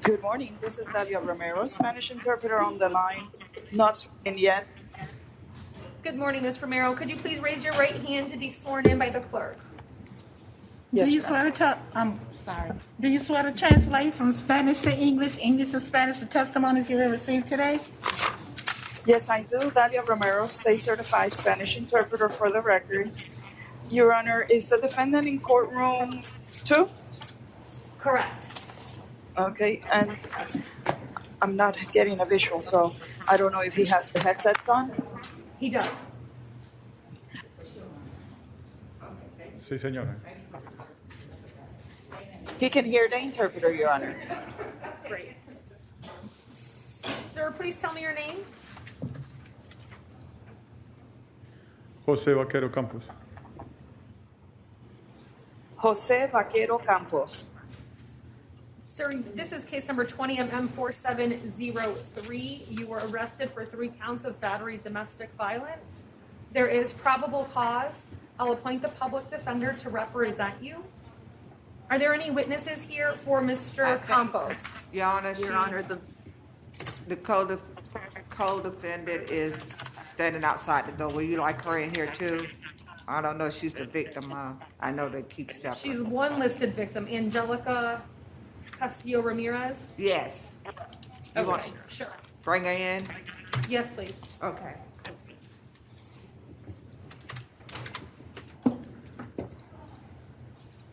Good morning. This is Dalia Romero, Spanish interpreter on the line. Not sworn in yet. Good morning, Ms. Romero. Could you please raise your right hand to be sworn in by the clerk? Yes, Do you Your swear Honor. to I'm sorry. Do you swear to translate from Spanish to English, English to Spanish, the testimonies you have received today? Yes, I do. Dalia Romero, state certified Spanish interpreter for the record. Your Honor, is the defendant in courtroom 2? Correct. Okay, and I'm not getting a visual, so I don't know if he has the headsets on. He does. Sí, señora. He can hear the interpreter, Your Honor. Great. Sir, please tell me your name. José Vaquero Campos. Jose Vaquero Campos. Sir, this is case number 20MM4703. You were arrested for 3 counts of battery domestic violence. There is probable cause. I'll appoint the public defender to represent you. Are there any witnesses here for Mr. Campos? Your Honor, Your Honor, the co-defendant is standing outside the door. Will you like her in here too? I don't know if she's the victim. I know they keep separate. She's one listed victim, Angelica Castillo Ramirez. Yes. You want Okay, sure. bring her in? Yes, please. Okay.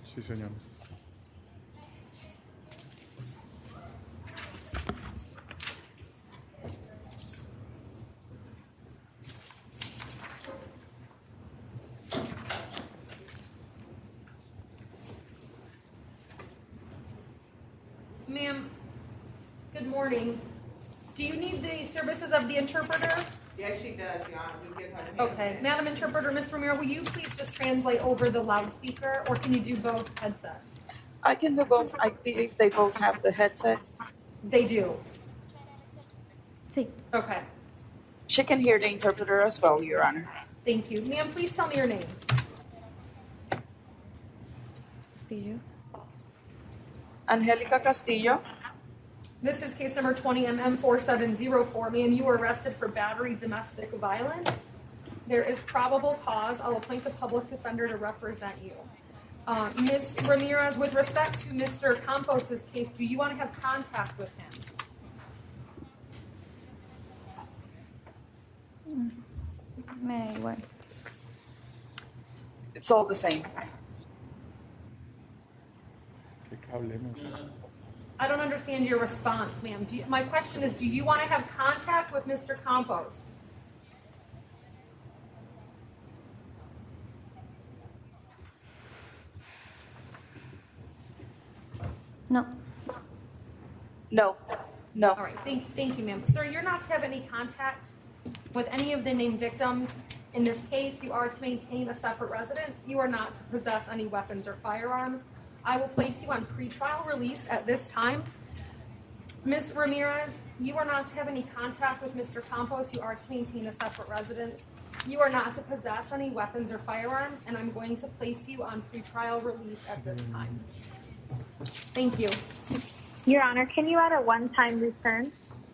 Sí, señora. Ma'am, good morning. Do you need the services of the interpreter? Yes, she does, Your Honor. We give her the Okay, Madam Interpreter, Ms. Ramiro, will you please just translate over the loudspeaker, or can you do both headsets? I can do both. I believe they both have the headset. They do. Sí. Okay, She can hear the interpreter as well, Your Honor. thank you. Ma'am, please tell me your name. Castillo. Angelica Castillo. This is case number 20MM4704. Ma'am, you were arrested for battery domestic violence. There is probable cause. I'll appoint the public defender to represent you. Ms. Ramirez, with respect to Mr. Campos' case, do you want to have contact with him? Me da igual. It's all the same. ¿Qué cable hemos? I don't understand your response, ma'am. My question is, do you want to have contact with Mr. Campos? No. No. No. All right, thank you, ma'am. Sir, you're not to have any contact with any of the named victims. In this case, you are to maintain a separate residence. You are not to possess any weapons or firearms. I will place you on pretrial release at this time. Ms. Ramirez, you are not to have any contact with Mr. Campos. You are to maintain a separate residence. You are not to possess any weapons or firearms, and I'm going to place you on pretrial release at this time. Thank you. Your Honor, can you add a one-time return?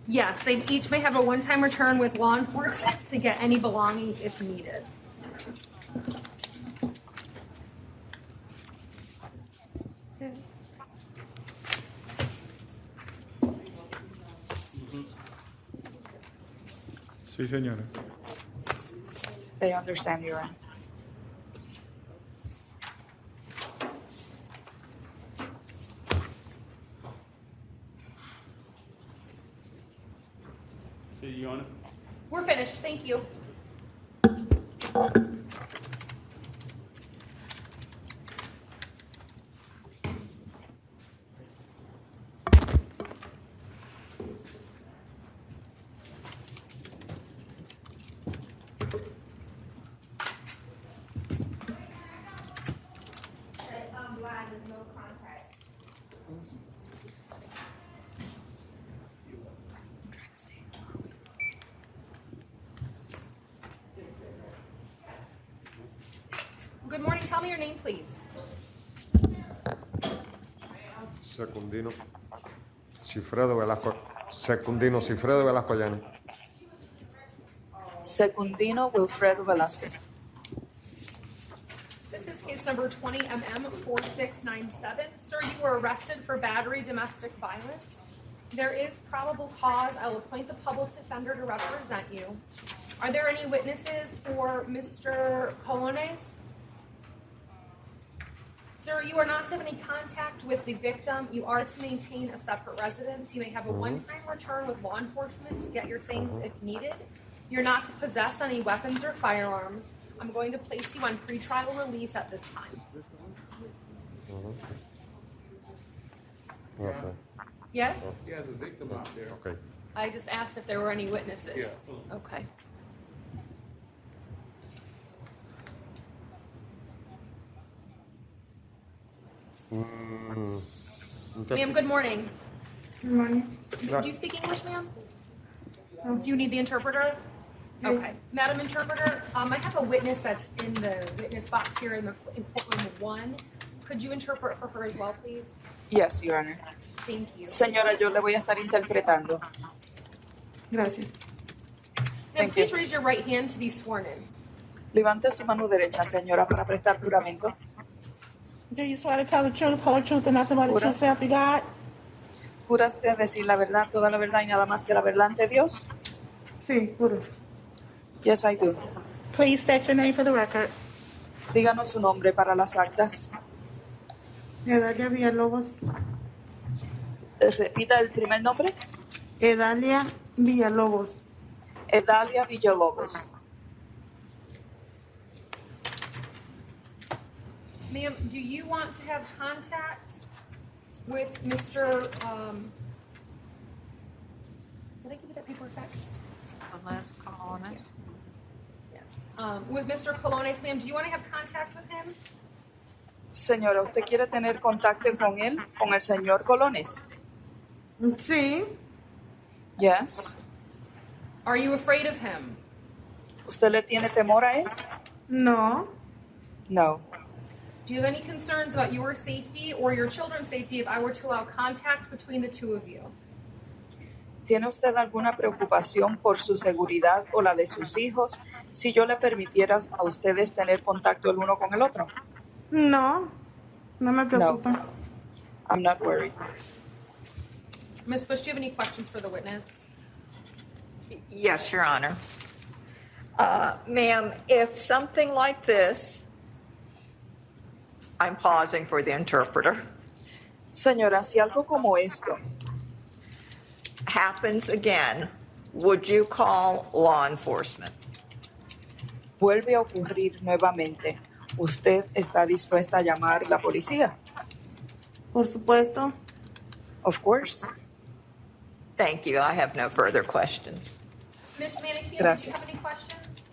Yes, they each may have a one-time return with law enforcement to get any belongings if needed. Sí, señora. They understand, Your Honor. Sí, Your Honor. We're finished. Thank you. Good morning. Tell me your name, please. Secundino. Cifredo Velasco, Secundino Cifredo Velasco Llanes. Secundino Wilfredo Velázquez. This is case number 20MM4697. Sir, you were arrested for battery domestic violence. There is probable cause. I will appoint the public defender to represent you. Are there any witnesses for Mr. Colones? Sir, you are not to have any contact with the victim. You are to maintain a separate residence. You may have a one-time return with law enforcement to get your things if needed. You're not to possess any weapons or firearms. I'm going to place you on pretrial release at this time. Okay. Yes? He has a victim out there. Okay. I just asked if there were any witnesses. Yeah. Okay. Ma'am, good morning. Good morning. Do you speak English, ma'am? Do you need the interpreter? Okay. Madam Interpreter, I have a witness that's in the witness box here in courtroom 1. Could you interpret for her as well, please? Yes, Your Honor. Thank you. Señora, yo le voy a estar interpretando. Gracias. Ma'am, Thank please you. raise your right hand to be sworn in. Levante su mano derecha, señora, para prestar juramento. Do you swear to tell the truth, whole truth, and nothing but the Jura. truth, self you God? ¿Jura usted decir la verdad, toda la verdad y nada más que la verdad ante Dios? Sí, juro. Yes, I do. Please state your name for the record. Díganos su nombre para las actas. Edalia Villalobos. Repita el primer nombre. Edalia Villalobos. Edalia Villalobos. Ma'am, do you want to have contact with Mr. Did I give you that paperwork back? Unless, come on, Yes. With Mr. Colones, ma'am, do you want to have contact with him? Señora, ¿usted quiere tener contacto con él, con el señor Colones? Sí. Yes. Are you afraid of him? ¿Usted le tiene temor a él? No. No. Do you have any concerns about your safety or your children's safety if I were to allow contact between the two of you? ¿Tiene usted alguna preocupación por su seguridad o la de sus hijos si yo le permitiera a ustedes tener contacto el uno con el otro? No. No me No. preocupa. I'm not worried. Ms. Bush, do you have any questions for the witness? Yes, Your Honor. Ma'am, if something like this, I'm pausing for the interpreter, Señora, si algo como esto happens again, would you call law enforcement? vuelve a ocurrir nuevamente, ¿usted está dispuesta a llamar la policía? Por supuesto. Of course. Thank you. I have no further questions. Ms. Manikian, do you Gracias. have any questions?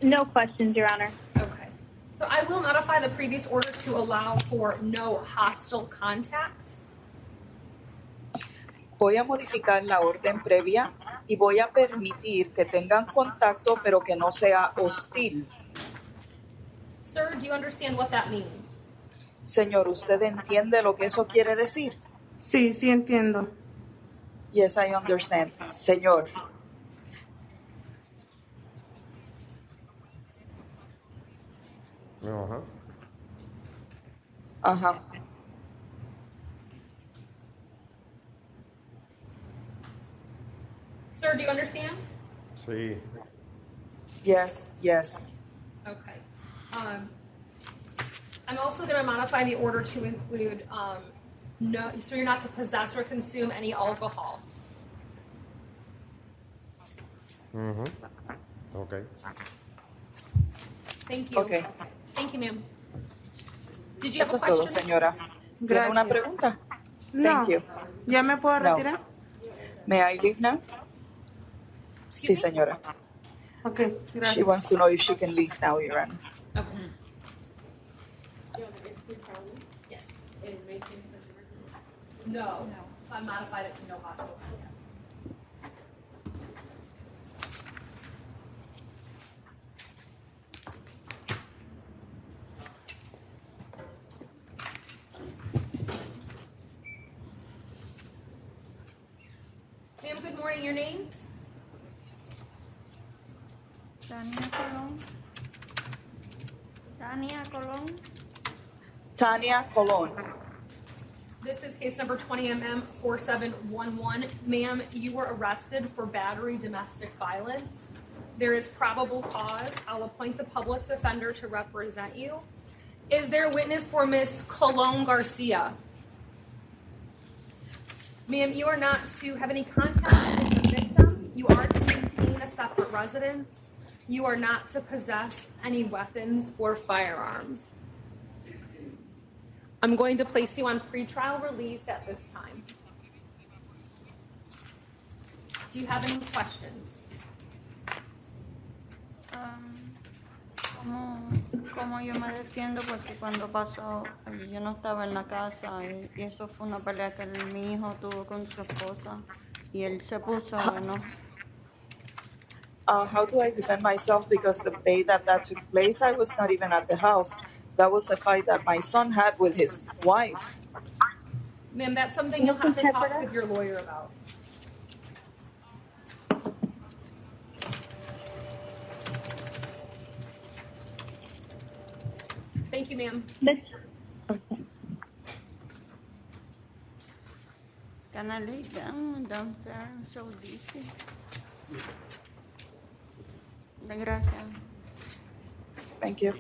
No questions, Your Honor. Okay. So I will modify the previous order to allow for no hostile contact. Voy a modificar la orden previa y voy a permitir que tengan contacto, pero que no sea hostil. Sir, do you understand what that means? Señor, ¿usted entiende lo que eso quiere decir? Sí, sí entiendo. Yes, I understand. Señor, Ajá. ajá. Sir, do you understand? Sí. Yes, yes. Okay. I'm also going to modify the order to include no, so you're not to possess or consume any alcohol. Okay. Thank you. Okay. Thank you, ma'am. Did you have Eso a es todo, question? señora. ¿Tiene Gracias. una pregunta? No. Thank you. ¿Ya me puedo No. retirar? May I leave now? Sí, Excuse me? señora. Ok, She gracias. wants to know if she can leave now, Your Honor. Okay. Yes. No. I modified it to no hostile. morning, your name? Tania Colon. Tania Colon. Tania Colon. This is case number 20MM4711. Ma'am, you were arrested for battery domestic violence. There is probable cause. I'll appoint the public defender to represent you. Is there a witness for Ms. Colon Garcia? Ma'am, you are not to have any contact with the victim. You are to maintain a separate residence. You are not to possess any weapons or firearms. I'm going to place you on pretrial release at this time. Do you have any questions? ¿Cómo yo me defiendo? Porque cuando pasó, yo no estaba en la casa y eso fue una pelea que mi hijo tuvo con su esposa y él se puso, ¿no? How do I defend myself? Because the day that took place, I was not even at the house. That was a fight that my son had with his wife. Ma'am, that's something you'll have to talk with your lawyer about. Thank you, ma'am. Can I lay down downstairs? So dizzy. Gracias. Thank you.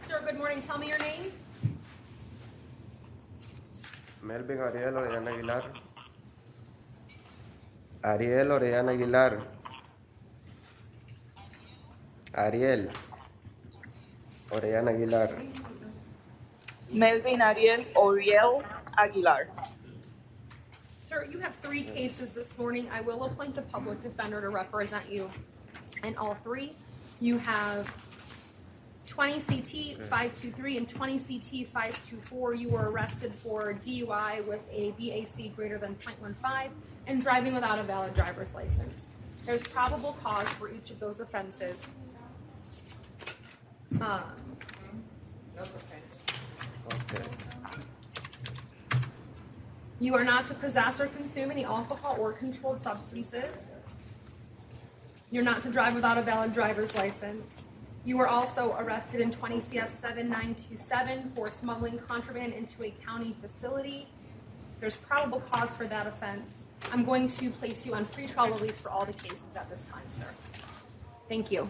Sir, good morning. Tell me your name. Melvin Ariel Orellana Aguilar. Ariel Orellana Aguilar. Ariel Orellana Aguilar. Melvin Ariel Oriel Aguilar. Sir, you have 3 cases this morning. I will appoint the public defender to represent you in all 3. You have 20 CT 523 and 20 CT 524. You were arrested for DUI with a BAC greater than 0.15 and driving without a valid driver's license. There's probable cause for each of those offenses. Okay. You are not to possess or consume any alcohol or controlled substances. You're not to drive without a valid driver's license. You were also arrested in 20 CF 7927 for smuggling contraband into a county facility. There's probable cause for that offense. I'm going to place you on pretrial release for all the cases at this time, sir. Thank you.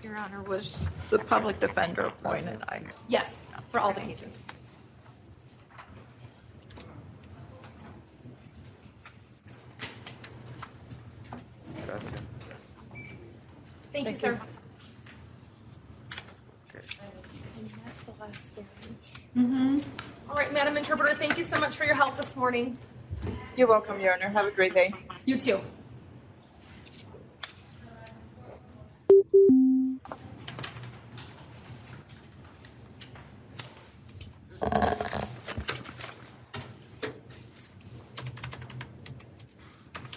Your Honor, was the public defender appointed? Yes, for all the cases. Gracias. Thank you, Thank sir. All right, Madam Interpreter, thank you so much for your help this morning. You're welcome, Your Honor. Have a great day. You too.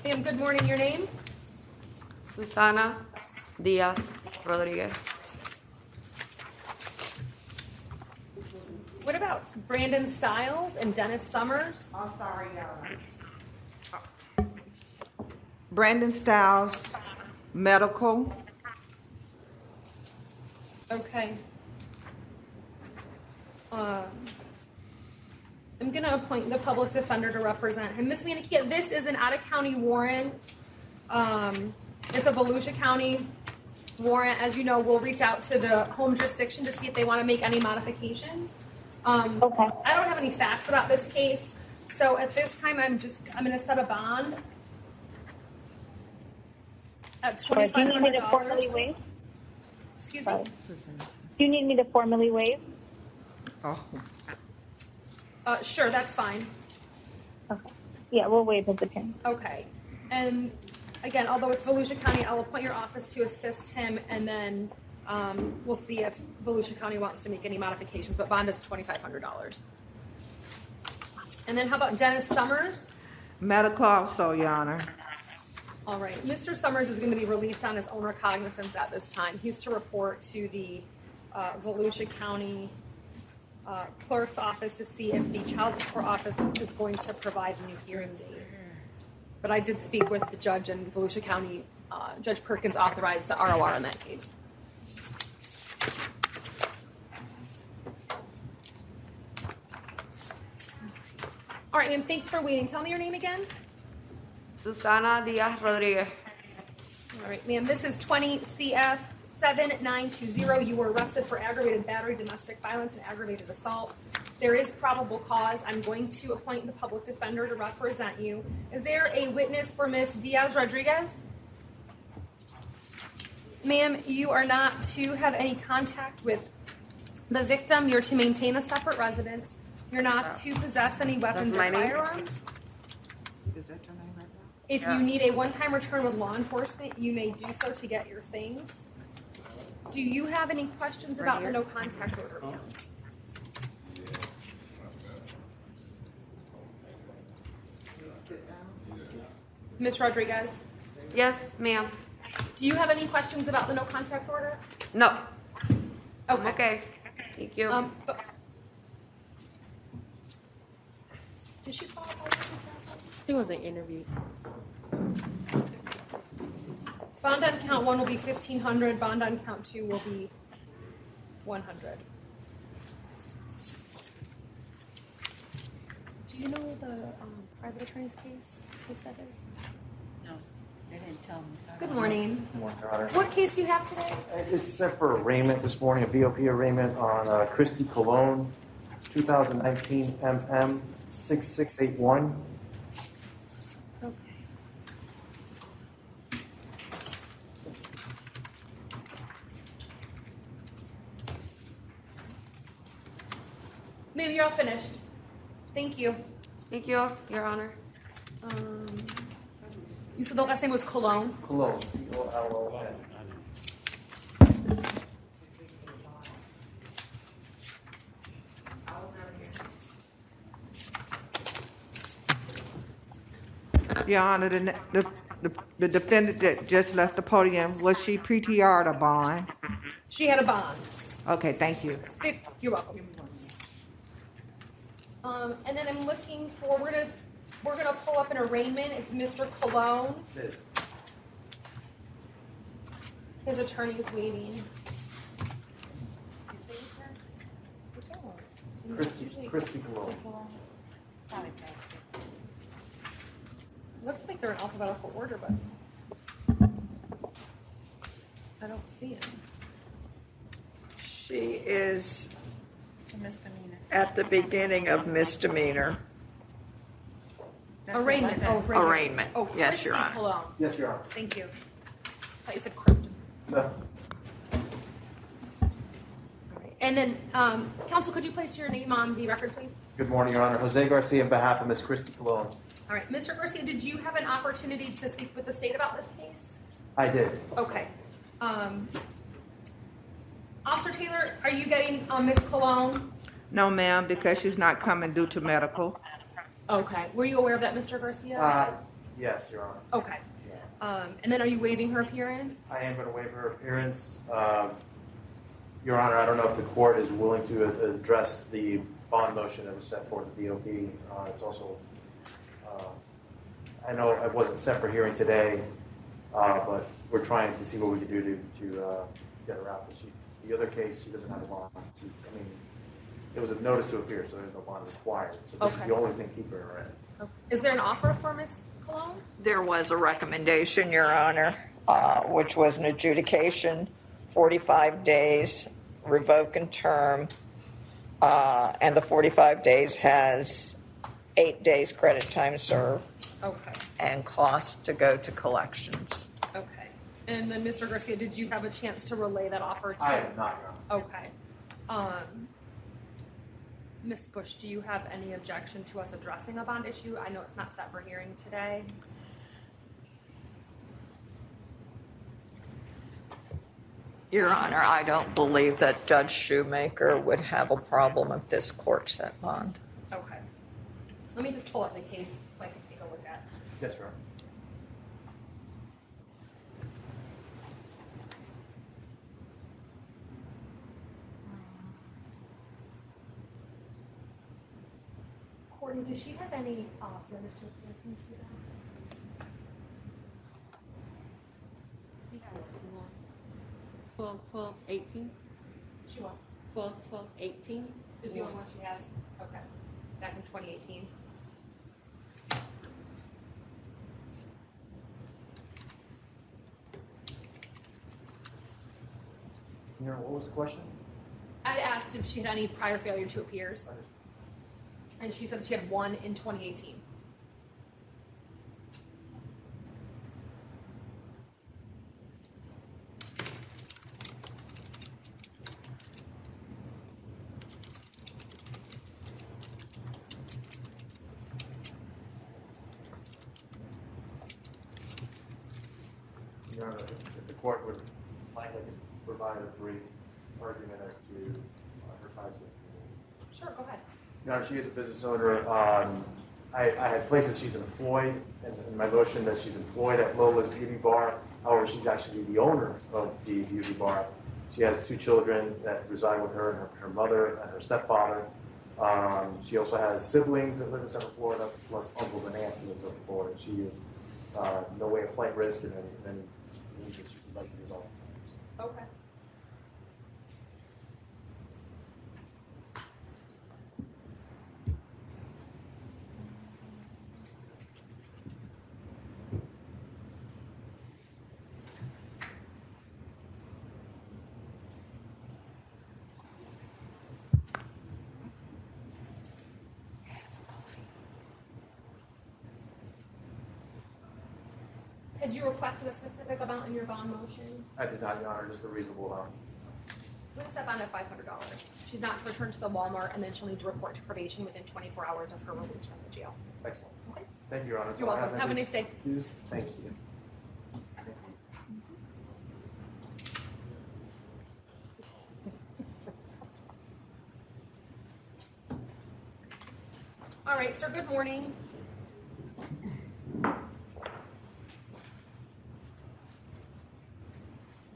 Ma'am, good morning. Your name? Susana Díaz Rodriguez. What about Brandon Stiles and Dennis Summers? I'm sorry, Brandon Stiles, medical. Okay. I'm going to appoint the public defender to represent him. Ms. Manikia, this is an out-of-county warrant. It's a Volusia County warrant. As you know, we'll reach out to the home jurisdiction to see if they want to make any modifications. Okay. I don't have any facts about this case, so at this time, I'm going to set a bond at Sure. Do you need me to formally $2,500. waive? Excuse Sorry. me? Do you need me to formally waive? Oh, Sure, that's fine. Okay. Yeah, we'll waive his opinion. Okay. And again, although it's Volusia County, I'll appoint your office to assist him, and then we'll see if Volusia County wants to make any modifications, but bond is $2,500. And then how about Dennis Summers? medical also, Your Honor. All right. Mr. Summers is going to be released on his own recognizance at this time. He's to report to the Volusia County clerk's office to see if the child support office is going to provide a new hearing date. But I did speak with the judge in Volusia County. Judge Perkins authorized the ROR in that case. All right, ma'am, thanks for waiting. Tell me your name again. Susana Diaz Rodriguez. All right, ma'am, this is 20 CF 7920. You were arrested for aggravated battery, domestic violence, and aggravated assault. There is probable cause. I'm going to appoint the public defender to represent you. Is there a witness for Ms. Diaz Rodriguez? Ma'am, you are not to have any contact with the victim. You're to maintain a separate residence. You're not to possess any weapons or my name? firearms. Is that your name right now? If you need a one-time return with law enforcement, you may do so to get your things. Do you have any questions about the no contact order? ma'am? Ms. Rodriguez, Yes, ma'am. do you have any questions about the no contact order? No. Okay. Okay. Thank you. But- Did she qualify for some counsel? She wasn't interviewed. Bond on count 1 will be $1,500. Bond on count 2 will be $100. Do you know the private attorney's case that is? No, they didn't tell me. Good morning. Good morning, Your Honor. What case do you have today? It's set for arraignment this morning, a BOP arraignment on Christy Cologne, 2019 MM 6681. Okay. Maybe you're all finished. Thank you. Thank you, Your Honor. You said the last name was Cologne. Cologne, C-O-L-O-N. Your Honor, the defendant that just left the podium, was she PTR'd or bond? She had a bond. Okay, thank you. You're welcome. And then I'm looking for, we're gonna pull up an arraignment. It's Mr. Cologne. Liz. His attorney is waiting. Christy Cologne. Looks like they're in alphabetical order, but I don't see him. She is at the beginning of misdemeanor. Arraignment. Oh, Arraignment. Oh, Yes, Your Christy Honor. Cologne. Yes, Your Honor. Thank you. It's a Kristen. No. And then, counsel, could you place your name on the record, please? Good morning, Your Honor. Jose Garcia on behalf of Miss Christy Cologne. All right, Mr. Garcia, did you have an opportunity to speak with the state about this case? I did. Okay. Officer Taylor, are you getting Miss Cologne? No, ma'am, because she's not coming due to medical. Okay. Were you aware of that, Mr. Garcia? Yes, Your Honor. Okay. And then are you waiving her appearance? I am going to waive her appearance. Your Honor, I don't know if the court is willing to address the bond motion that was set forth at the BOP. It's also, I know it wasn't set for hearing today, but we're trying to see what we can do to get her out. But the other case, she doesn't have a bond. It was a notice to appear, so there's no bond required. So this is Okay. the only thing keeping her in. Is there an offer for Ms. Cologne? There was a recommendation, Your Honor, which was an adjudication, 45 days, revoke and term, and the 45 days has 8 days credit time served Okay. and cost to go to collections. Okay. And then, Mr. Garcia, did you have a chance to relay that offer to? I am not, Your Honor. Okay. Ms. Bush, do you have any objection to us addressing a bond issue? I know it's not set for hearing today. Your Honor, I don't believe that Judge Shoemaker would have a problem if this court set bond. Okay. Let me just pull up the case so I can take a look at. Yes, Your Honor. Courtney, does she have any furniture? Can you see that? She has 12, 12, 18. She what? 12, 12, 18. Is the only one she has? Okay. Back in 2018. Your Honor, what was the question? I asked if she had any prior failure to appears, and she said she had one in 2018. Your Honor, if the court would like, I could provide a brief argument as to her ties to the community. Sure, go ahead. Your Honor, she is a business owner. I had placed that she's employed, and in my motion that she's employed at Lola's Beauty Bar. However, she's actually the owner of the beauty bar. She has 2 children that reside with her, her mother and her stepfather. She also has siblings that live in Central Florida, plus uncles and aunts that live in Central Florida. She is no way of flight risk and any needs that she would like to resolve. Okay. Had you requested a specific amount in your bond motion? I did not, Your Honor, just a reasonable amount. We're gonna set bond at $500. She's not to return to the Walmart, and then she'll need to report to probation within 24 hours of her release from the jail. Excellent. Okay. Thank you, Your Honor. That's You're all I welcome. Have a any nice day. issues. Thank you. All right, sir, good morning.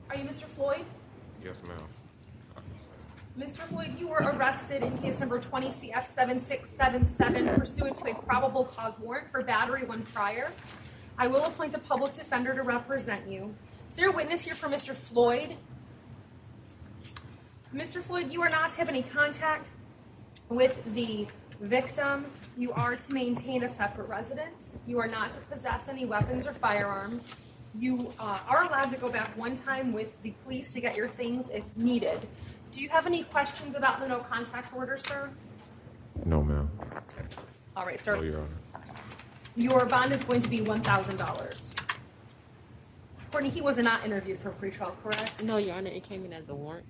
Are you Mr. Floyd? Yes, ma'am. Mr. Floyd, you were arrested in case number 20 CF 7677 pursuant to a probable cause warrant for battery when prior. I will appoint the public defender to represent you. Is there a witness here for Mr. Floyd? Mr. Floyd, you are not to have any contact with the victim. You are to maintain a separate residence. You are not to possess any weapons or firearms. You are allowed to go back one time with the police to get your things if needed. Do you have any questions about the no contact order, sir? No, ma'am. All right, sir. No, Your Honor. Your bond is going to be $1,000. Courtney, he was not interviewed for pretrial, correct? No, Your Honor, it came in as a warrant.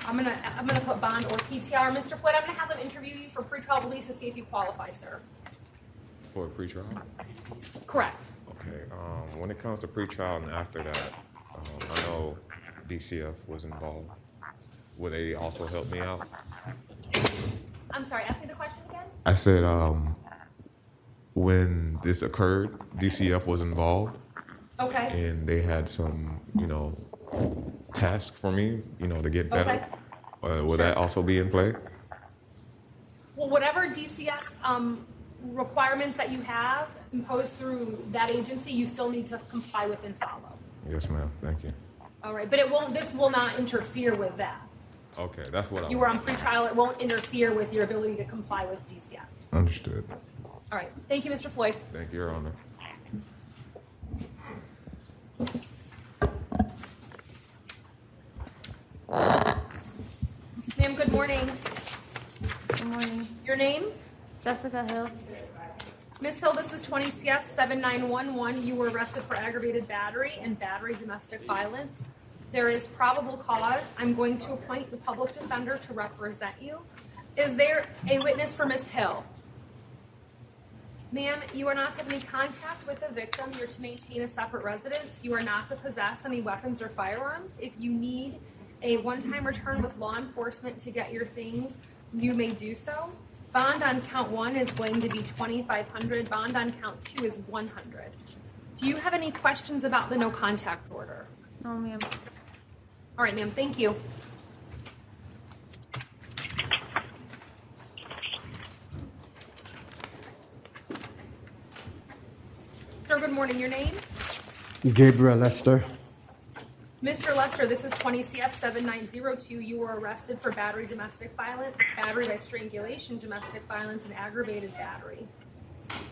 I'm gonna put bond or PTR. Mr. Floyd, I'm gonna have them interview you for pretrial release to see if you qualify, sir. For a pretrial? Correct. Okay. When it comes to pretrial and after that, I know DCF was involved. Will they also help me out? I'm sorry, ask me the question again? I said, when this occurred, DCF was involved, Okay. and they had some, task for me, to get better. Okay. Will that also be in play? Well, whatever DCF requirements that you have imposed through that agency, you still need to comply with and follow. Yes, ma'am. Thank you. All right, but this will not interfere with that. Okay, that's what I You were on want. pretrial. It won't interfere with your ability to comply with DCF. Understood. All right. Thank you, Mr. Floyd. Thank you, Your Honor. Ma'am, good morning. Good morning. Your name? Jessica Hill. Ms. Hill, this is 20 CF 7911. You were arrested for aggravated battery and battery domestic violence. There is probable cause. I'm going to appoint the public defender to represent you. Is there a witness for Ms. Hill? Ma'am, you are not to have any contact with the victim. You're to maintain a separate residence. You are not to possess any weapons or firearms. If you need a one-time return with law enforcement to get your things, you may do so. Bond on count 1 is going to be $2,500. Bond on count 2 is $100. Do you have any questions about the no contact order? No, ma'am. All right, ma'am. Thank you. Sir, good morning. Your name? Gabriel Lester. Mr. Lester, this is 20 CF 7902. You were arrested for battery domestic violence, battery by strangulation, domestic violence, and aggravated battery.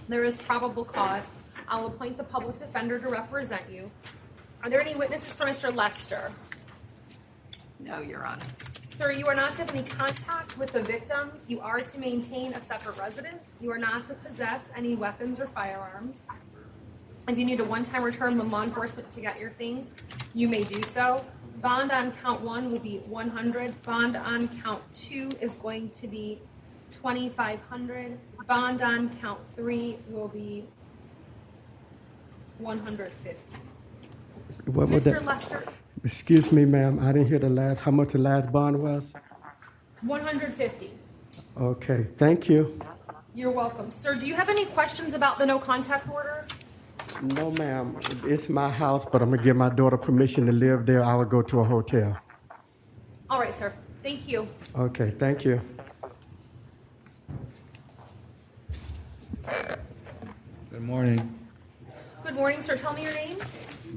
There is probable cause. I'll appoint the public defender to represent you. Are there any witnesses for Mr. Lester? No, Your Honor. Sir, you are not to have any contact with the victims. You are to maintain a separate residence. You are not to possess any weapons or firearms. If you need a one-time return with law enforcement to get your things, you may do so. Bond on count 1 will be $100. Bond on count 2 is going to be $2,500. Bond on count 3 will be $150. What was Mr. that? Lester, Excuse me, ma'am. I didn't hear how much the last bond was. $150. Okay, thank you. You're welcome. Sir, do you have any questions about the no contact order? No, ma'am. It's my house, but I'm going to give my daughter permission to live there. I will go to a hotel. All right, sir. Thank you. Okay, thank you. Good morning. Good morning, sir. Tell me your name.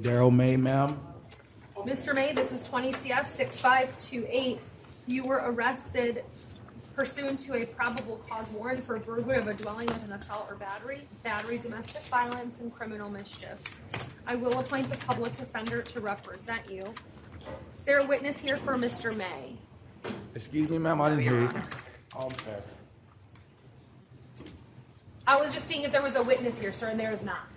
Daryl May, ma'am. Mr. May, this is 20 CF 6528. You were arrested pursuant to a probable cause warrant for burglary of a dwelling with an assault or battery, domestic violence, and criminal mischief. I will appoint the public defender to represent you. Is there a witness here for Mr. May? Excuse me, ma'am, I didn't hear you. Okay. I was just seeing if there was a witness here, sir, and there is not.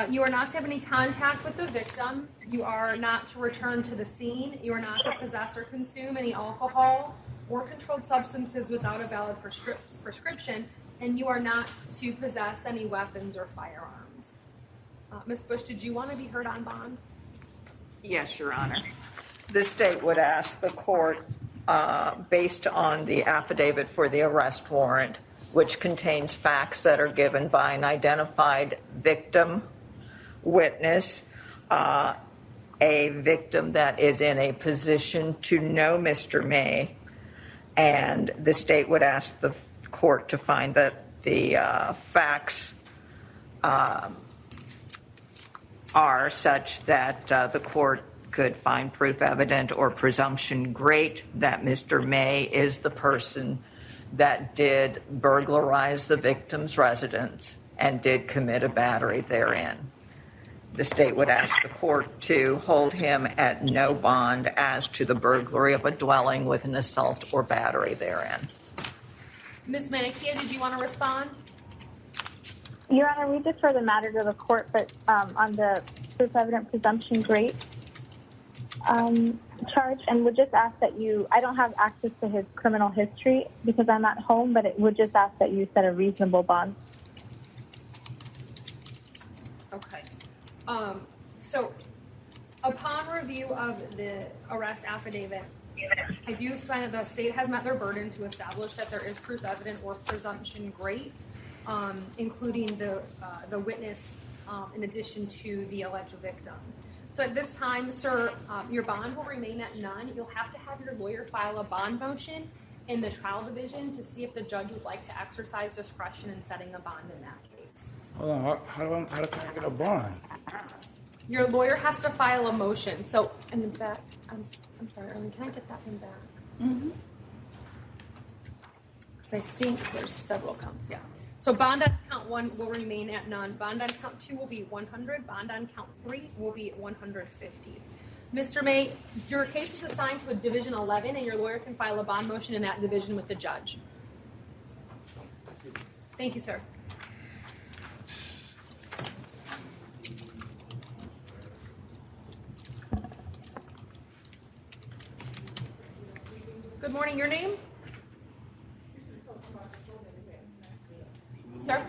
You are not to have any contact with the victim. You are not to return to the scene. You are not to possess or consume any alcohol or controlled substances without a valid prescription, and you are not to possess any weapons or firearms. Ms. Bush, did you want to be heard on bond? Yes, Your Honor. The state would ask the court, based on the affidavit for the arrest warrant, which contains facts that are given by an identified victim, witness, a victim that is in a position to know Mr. May, and the state would ask the court to find that the facts are such that the court could find proof evident or presumption great that Mr. May is the person that did burglarize the victim's residence and did commit a battery therein. The state would ask the court to hold him at no bond as to the burglary of a dwelling with an assault or battery therein. Ms. Manikia, did you want to respond? Your Honor, we defer the matter to the court, but on the proof evident presumption great charge, and would just ask that I don't have access to his criminal history because I'm at home, but it would just ask that you set a reasonable bond. Okay. So upon review of the arrest affidavit, I do find that the state has met their burden to establish that there is proof evident or presumption great, including the witness in addition to the alleged victim. So at this time, sir, your bond will remain at none. You'll have to have your lawyer file a bond motion in the trial division to see if the judge would like to exercise discretion in setting a bond in that case. Hold on, how can I get a bond? Your lawyer has to file a motion. So, and in fact, I'm sorry, Ernie, can I get that one back? Mm-hmm. I think there's several counts, yeah. So bond on count 1 will remain at none. Bond on count 2 will be 100. Bond on count 3 will be 150. Mr. May, your case is assigned to a Division 11, and your lawyer can file a bond motion in that division with the judge. Thank you, sir. Good morning, your name? Sir?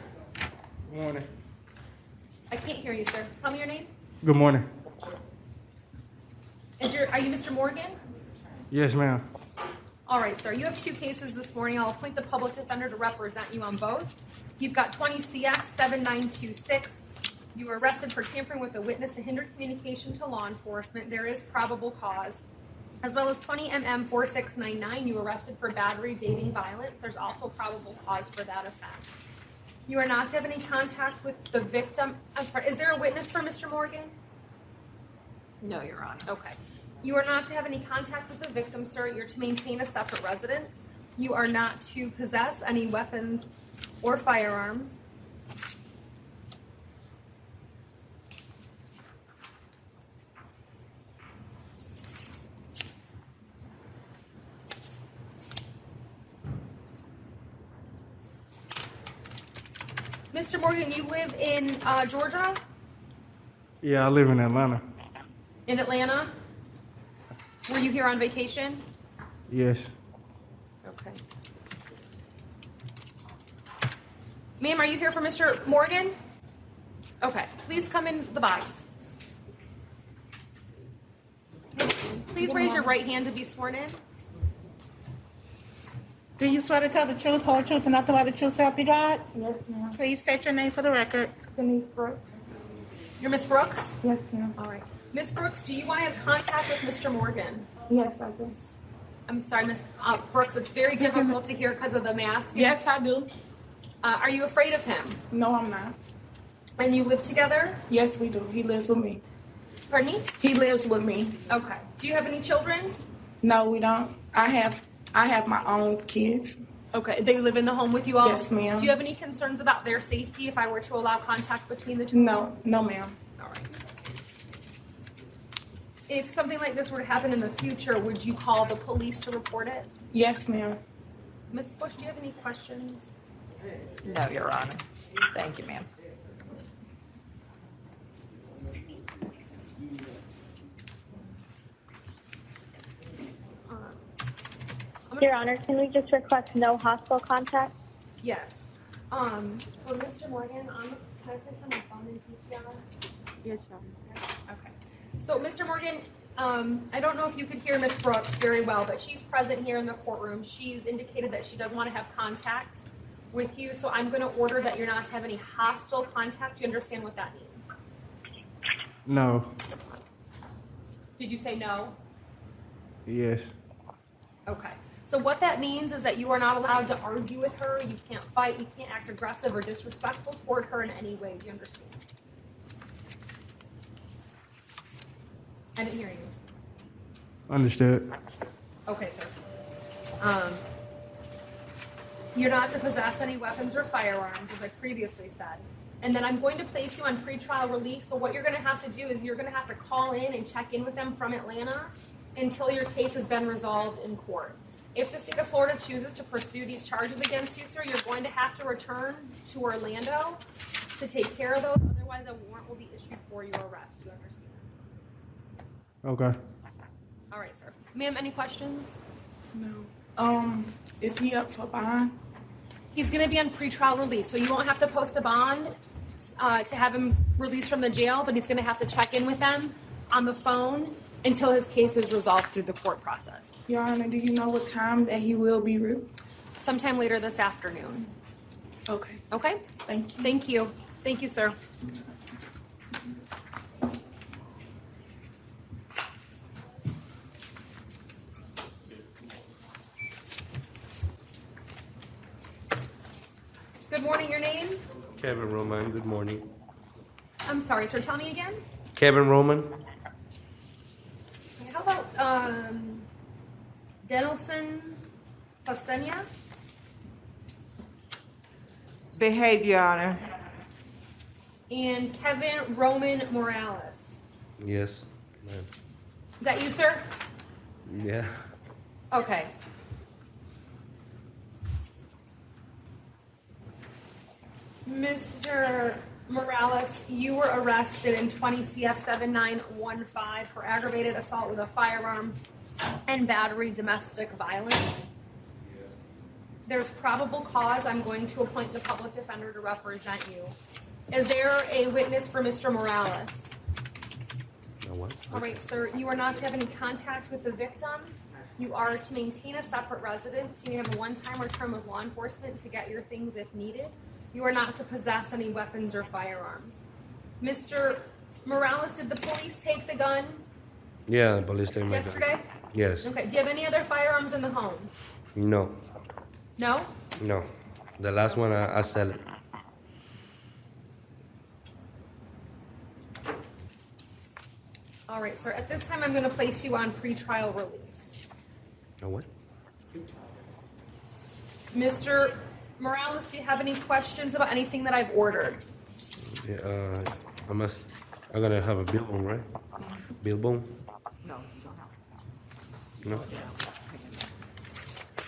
Good morning. I can't hear you, sir. Tell me your name. Good morning. Are you Mr. Morgan? Yes, ma'am. All right, sir. You have 2 cases this morning. I'll appoint the public defender to represent you on both. You've got 20 CF 7926. You were arrested for tampering with a witness to hinder communication to law enforcement. There is probable cause. As well as 20 MM 4699. You were arrested for battery, dating, violence. There's also probable cause for that offense. You are not to have any contact with the victim. I'm sorry, is there a witness for Mr. Morgan? No, Your Honor. Okay. You are not to have any contact with the victim, sir. You're to maintain a separate residence. You are not to possess any weapons or firearms. Mr. Morgan, you live in Georgia? Yeah, I live in Atlanta. In Atlanta? Were you here on vacation? Yes. Okay. Ma'am, are you here for Mr. Morgan? Okay. Please come in the box. Please raise your right hand to be sworn in. Do you swear to tell the truth, whole truth, and nothing but the truth, so help you God? Yes, ma'am. Please state your name for the record. Denise Brooks. You're Miss Brooks? Yes, ma'am. All right. Miss Brooks, do you want to have contact with Mr. Morgan? Yes, I do. I'm sorry, Miss Brooks, it's very difficult to hear because of the mask. Yes, I do. Are you afraid of him? No, I'm not. And you live together? Yes, we do. He lives with me. Pardon me? He lives with me. Okay. Do you have any children? No, we don't. I have my own kids. Okay. They live in the home with you all? Yes, ma'am. Do you have any concerns about their safety if I were to allow contact between the two? No, no, ma'am. All right. If something like this were to happen in the future, would you call the police to report it? Yes, ma'am. Ms. Bush, do you have any questions? No, Your Honor. Thank you, ma'am. Your Honor, can we just request no hostile contact? Yes. For Mr. Morgan, can I place on my phone in PTR? Yes, Your Okay. So, Mr. Morgan, I don't know if you could hear Ms. Brooks very well, but she's present here in the courtroom. She's indicated that she does want to have contact with you, so I'm going to order that you're not to have any hostile contact. Do you understand what that means? No. Did you say no? Yes. Okay. So what that means is that you are not allowed to argue with her. You can't fight. You can't act aggressive or disrespectful toward her in any way. Do you understand? I didn't hear you. Understood. Okay, sir. You're not to possess any weapons or firearms, as I previously said. And then I'm going to place you on pretrial release. So what you're going to have to do is you're going to have to call in and check in with them from Atlanta until your case has been resolved in court. If the state of Florida chooses to pursue these charges against you, sir, you're going to have to return to Orlando to take care of those. Otherwise, a warrant will be issued for your arrest. Do you understand? Okay. All right, sir. Ma'am, any questions? No. Is he up for bond? He's going to be on pretrial release, so you won't have to post a bond to have him released from the jail, but he's going to have to check in with them on the phone until his case is resolved through the court process. Your Honor, do you know what time that he will be Sometime later this afternoon. Okay. Okay? Thank you. Thank you. Thank you, sir. Good morning, your name? Kevin Roman, good morning. I'm sorry, sir. Tell me again. Kevin Roman. Okay, how about Denelson Pasenia? Behave, Your Honor. And Kevin Roman Morales. Yes, ma'am. Is that you, sir? Yeah. Okay. Mr. Morales, you were arrested in 20 CF 7915 for aggravated assault with a firearm and battery domestic violence. There's probable cause. I'm going to appoint the public defender to represent you. Is there a witness for Mr. Morales? No what? All right, sir, you are not to have any contact with the victim. You are to maintain a separate residence. You may have a one-time or term with law enforcement to get your things if needed. You are not to possess any weapons or firearms. Mr. Morales, did the police take the gun Yeah, the police take my gun. yesterday? Yes. Okay, do you have any other firearms in the home? No. No? No. The last one, I sell it. All right, sir, at this time, I'm going to place you on pretrial release. No what? Mr. Morales, do you have any questions about anything that I've ordered? Yeah, I'm gonna have a bill bone, right? Bill bone? No, you don't have. No.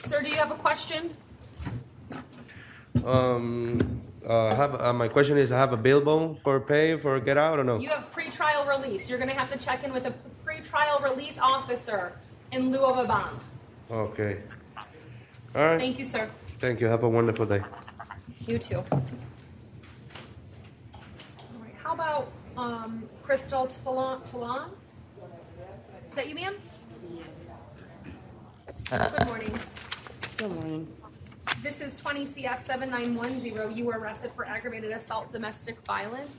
Sir, do you have a question? My question is, I have a bill bone for pay for get out or no? You have pretrial release. You're going to have to check in with a pretrial release officer in lieu of a bond. Okay. All right. Thank you, sir. Thank you. Have a wonderful day. You too. All right, how about Crystal Toulon? Is that you, ma'am? Good morning. Good morning. This is 20 CF 7910. You were arrested for aggravated assault, domestic violence.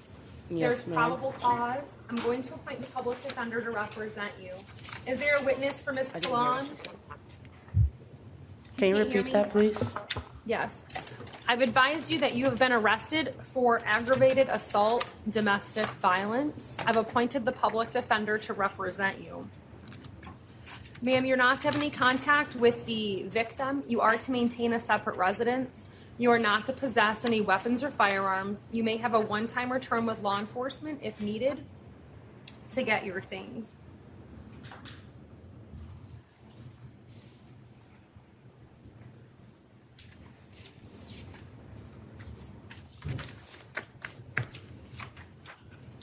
Yes, There's ma'am. probable cause. I'm going to appoint the public defender to represent you. Is there a witness for Ms. Toulon? Can you Can you hear repeat me? that, please? Yes. I've advised you that you have been arrested for aggravated assault, domestic violence. I've appointed the public defender to represent you. Ma'am, you're not to have any contact with the victim. You are to maintain a separate residence. You are not to possess any weapons or firearms. You may have a one-time return with law enforcement if needed to get your things.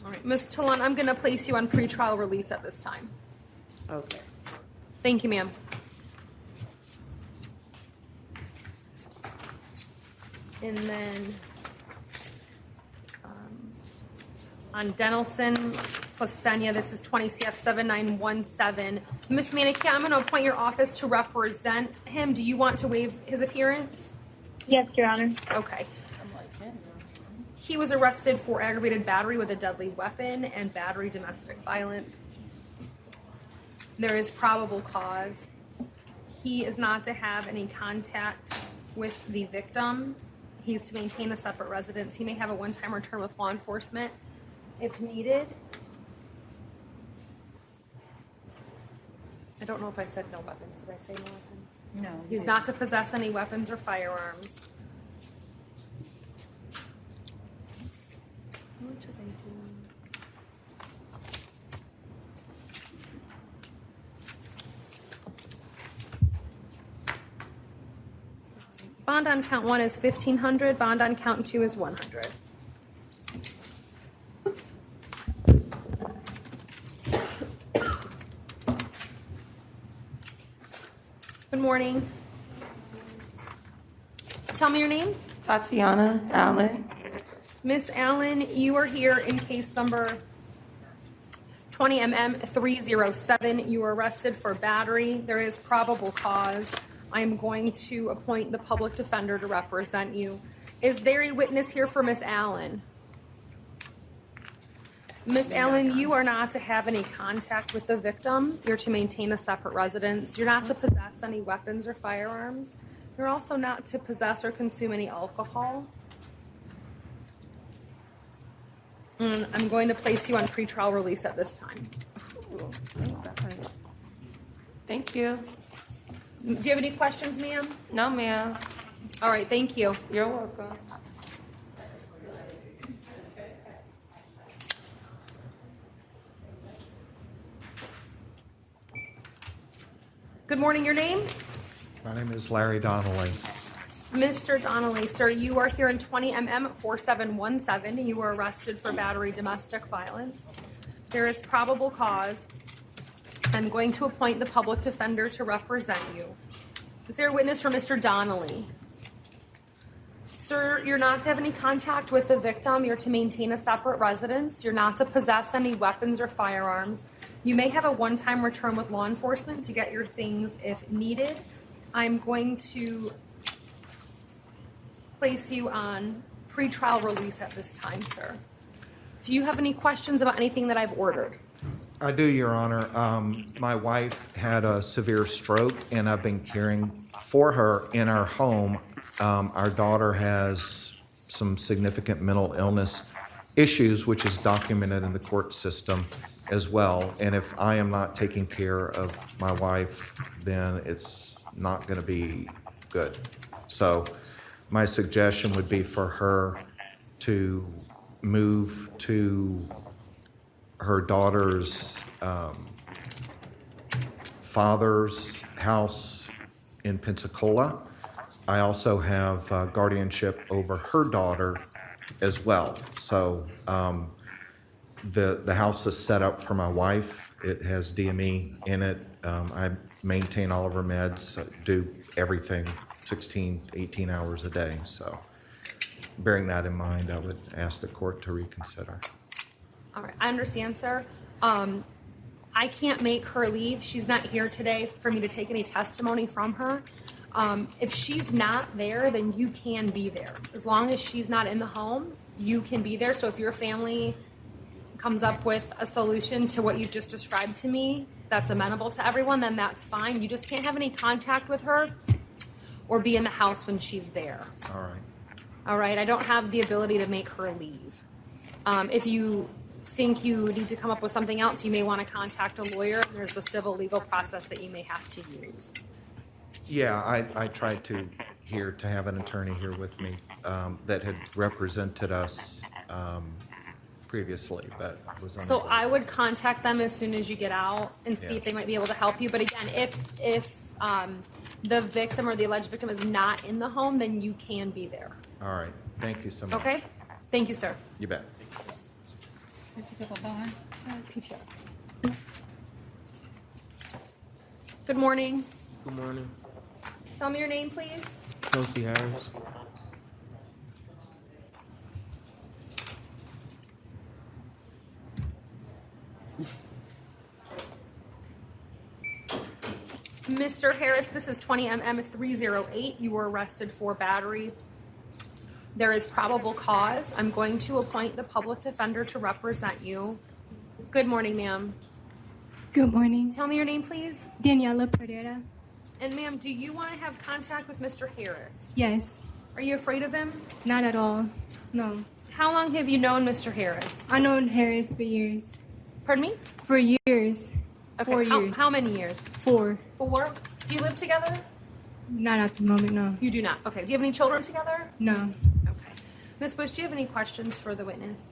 All right, Ms. Toulon, I'm going to place you on pretrial release at this time. Okay. Thank you, ma'am. And then on Denelson Placenia, this is 20 CF 7917. Ms. Manikia, I'm going to appoint your office to represent him. Do you want to waive his appearance? Yes, Your Honor. Okay. He was arrested for aggravated battery with a deadly weapon and battery domestic violence. There is probable cause. He is not to have any contact with the victim. He's to maintain a separate residence. He may have a one-time return with law enforcement if needed. I don't know if I said no weapons. Did I say no weapons? No. He's not to possess any weapons or firearms. What should I do? Bond on count 1 is $1,500. Bond on count 2 is $100. Good morning. Tell me your name. Tatiana Allen. Miss Allen, you are here in case number 20MM307. You were arrested for battery. There is probable cause. I am going to appoint the public defender to represent you. Is there a witness here for Miss Allen? Miss Allen, you are not to have any contact with the victim. You're to maintain a separate residence. You're not to possess any weapons or firearms. You're also not to possess or consume any alcohol. I'm going to place you on pretrial release at this time. Thank you. Do you have any questions, ma'am? No, ma'am. All right, thank you. You're welcome. Good morning, your name? My name is Larry Donnelly. Mr. Donnelly, sir, you are here in 20 MM 4717. You were arrested for battery domestic violence. There is probable cause. I'm going to appoint the public defender to represent you. Is there a witness for Mr. Donnelly? Sir, you're not to have any contact with the victim. You're to maintain a separate residence. You're not to possess any weapons or firearms. You may have a one-time return with law enforcement to get your things if needed. I'm going to place you on pretrial release at this time, sir. Do you have any questions about anything that I've ordered? I do, Your Honor. My wife had a severe stroke, and I've been caring for her in our home. Our daughter has some significant mental illness issues, which is documented in the court system as well. And if I am not taking care of my wife, then it's not going to be good. So my suggestion would be for her to move to her daughter's father's house in Pensacola. I also have guardianship over her daughter as well. So the house is set up for my wife. It has DME in it. I maintain all of her meds, do everything 16, 18 hours a day. So bearing that in mind, I would ask the court to reconsider. All right, I understand, sir. I can't make her leave. She's not here today for me to take any testimony from her. If she's not there, then you can be there. As long as she's not in the home, you can be there. So if your family comes up with a solution to what you just described to me that's amenable to everyone, then that's fine. You just can't have any contact with her or be in the house when she's there. All right. All right, I don't have the ability to make her leave. If you think you need to come up with something else, you may want to contact a lawyer. There's the civil legal process that you may have to use. Yeah, I tried to have an attorney here with me that had represented us previously, but was unable. So I would contact them as soon as you get out and see Yeah. if they might be able to help you. But again, if the victim or the alleged victim is not in the home, then you can be there. All right. Thank you so much. Okay? Thank you, sir. You bet. PTR. Good morning. Good morning. Tell me your name, please. Kelsey Harris. Mr. Harris, this is 20MM308. You were arrested for battery. There is probable cause. I'm going to appoint the public defender to represent you. Good morning, ma'am. Good morning. Tell me your name, please. Daniela Pereira. And ma'am, do you want to have contact with Mr. Harris? Yes. Are you afraid of him? Not at all. No. How long have you known Mr. Harris? I known Harris for years. Pardon me? For years. Okay. 4 years. How many years? 4. 4? Do you live together? Not at the moment, no. You do not. Okay. Do you have any children together? No. Okay. Ms. Bush, do you have any questions for the witness?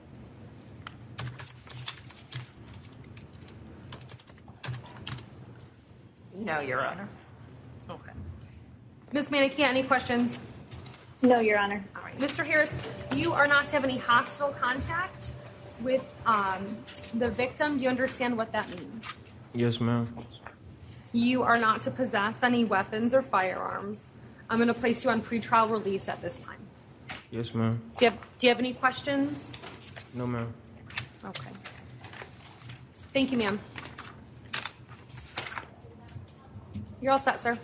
No, Your Honor. Okay. Ms. Manikia, any questions? No, Your Honor. All right. Mr. Harris, you are not to have any hostile contact with the victim. Do you understand what that means? Yes, ma'am. You are not to possess any weapons or firearms. I'm going to place you on pretrial release at this time. Yes, ma'am. Do you have any questions? No, ma'am. Okay. Thank you, ma'am. You're all set, sir.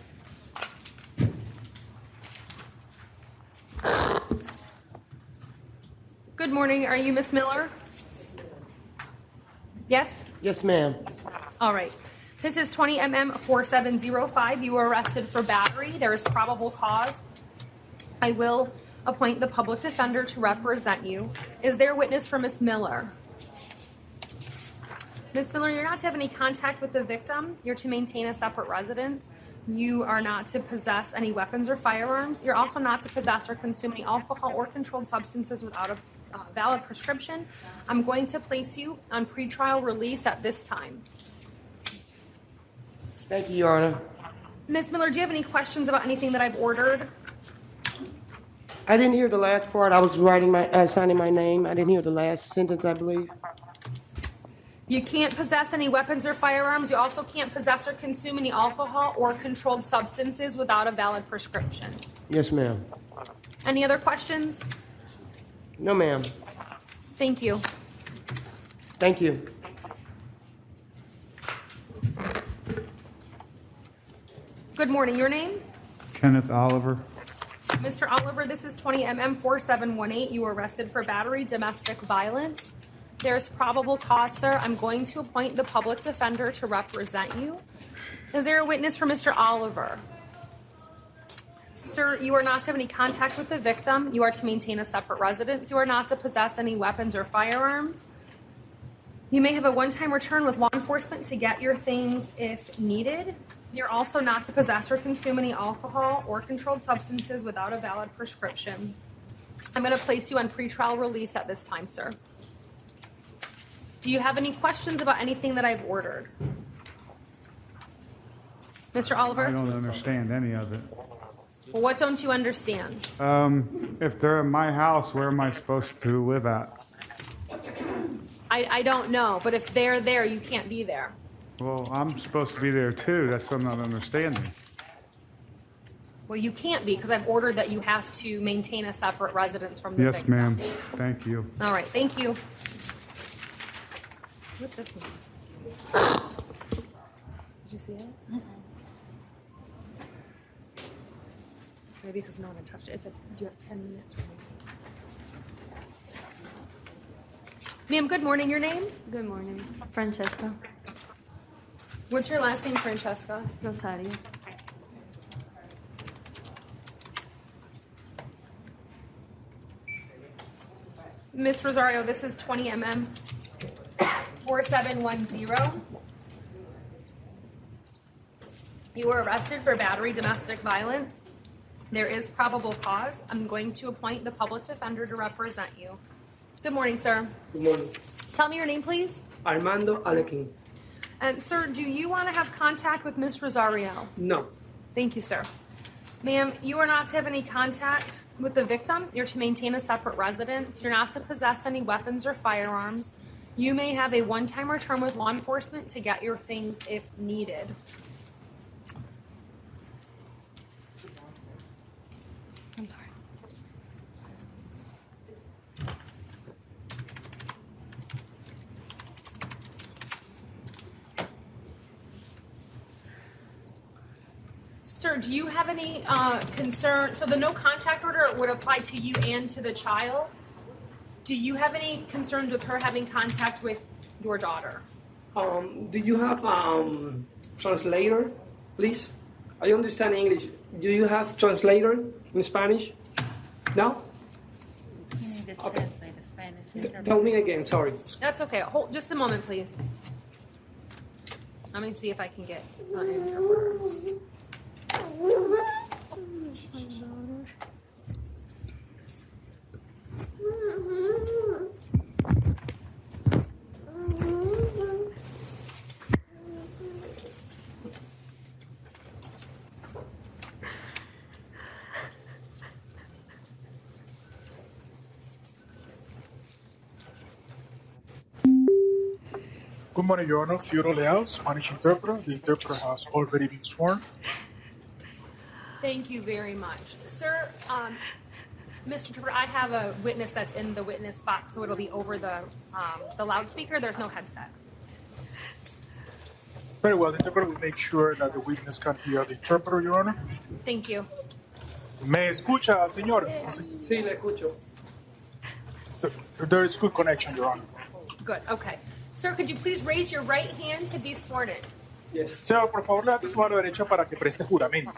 Good morning. Are you Miss Miller? Yes? Yes, ma'am. All right. This is 20MM4705. You were arrested for battery. There is probable cause. I will appoint the public defender to represent you. Is there a witness for Ms. Miller? Ms. Miller, you're not to have any contact with the victim. You're to maintain a separate residence. You are not to possess any weapons or firearms. You're also not to possess or consume any alcohol or controlled substances without a valid prescription. I'm going to place you on pretrial release at this time. Thank you, Your Honor. Ms. Miller, do you have any questions about anything that I've ordered? I didn't hear the last part. I was signing my name. I didn't hear the last sentence, I believe. You can't possess any weapons or firearms. You also can't possess or consume any alcohol or controlled substances without a valid prescription. Yes, ma'am. Any other questions? No, ma'am. Thank you. Thank you. Good morning. Your name? Kenneth Oliver. Mr. Oliver, this is 20MM4718. You were arrested for battery, domestic violence. There's probable cause, sir. I'm going to appoint the public defender to represent you. Is there a witness for Mr. Oliver? Sir, you are not to have any contact with the victim. You are to maintain a separate residence. You are not to possess any weapons or firearms. You may have a one-time return with law enforcement to get your things if needed. You're also not to possess or consume any alcohol or controlled substances without a valid prescription. I'm going to place you on pretrial release at this time, sir. Do you have any questions about anything that I've ordered? Mr. Oliver? I don't understand any of it. Well, what don't you understand? If they're in my house, where am I supposed to live at? I don't know, but if they're there, you can't be there. Well, I'm supposed to be there too. That's what I'm not understanding. Well, you can't be because I've ordered that you have to maintain a separate residence from the Yes, victim. ma'am. Thank you. All right, thank you. What's this one? Did you see it? Maybe because no one had touched it. It said, do you have 10 minutes for me? Ma'am, good morning. Your name? Good morning. Francesca What's your last name, Francesca? Rosario. Miss Rosario, this is 20MM 4710. You were arrested for battery, domestic violence. There is probable cause. I'm going to appoint the public defender to represent you. Good morning, sir. Good morning. Tell me your name, please. Armando Alekin. And sir, do you want to have contact with Miss Rosario? No. Thank you, sir. Ma'am, you are not to have any contact with the victim. You're to maintain a separate residence. You're not to possess any weapons or firearms. You may have a one-time return with law enforcement to get your things if needed. I'm sorry. Sir, do you have any concern? So the no contact order would apply to you and to the child. Do you have any concerns with her having contact with your daughter? Do you have translator, please? I understand English. Do you have translator in Spanish? No? You need to translate the Spanish. Tell me again, sorry. That's okay. Hold just a moment, please. Let me see if I can get an interpreter. Good morning, Your Honor. Fiora Leal, Spanish interpreter. The interpreter has already been sworn. Thank you very much. Sir, Mr. Interpreter, I have a witness that's in the witness box, so it'll be over the loudspeaker. There's no headset. Very well. The interpreter will make sure that the witness can hear the interpreter, Your Honor. Thank you. ¿Me escucha, señor? Sí, le escucho. There is good connection, Your Honor. Good, okay. Sir, could you please raise your right hand to be sworn in? Yes. Señor, por favor, levante su mano derecha para que preste juramento.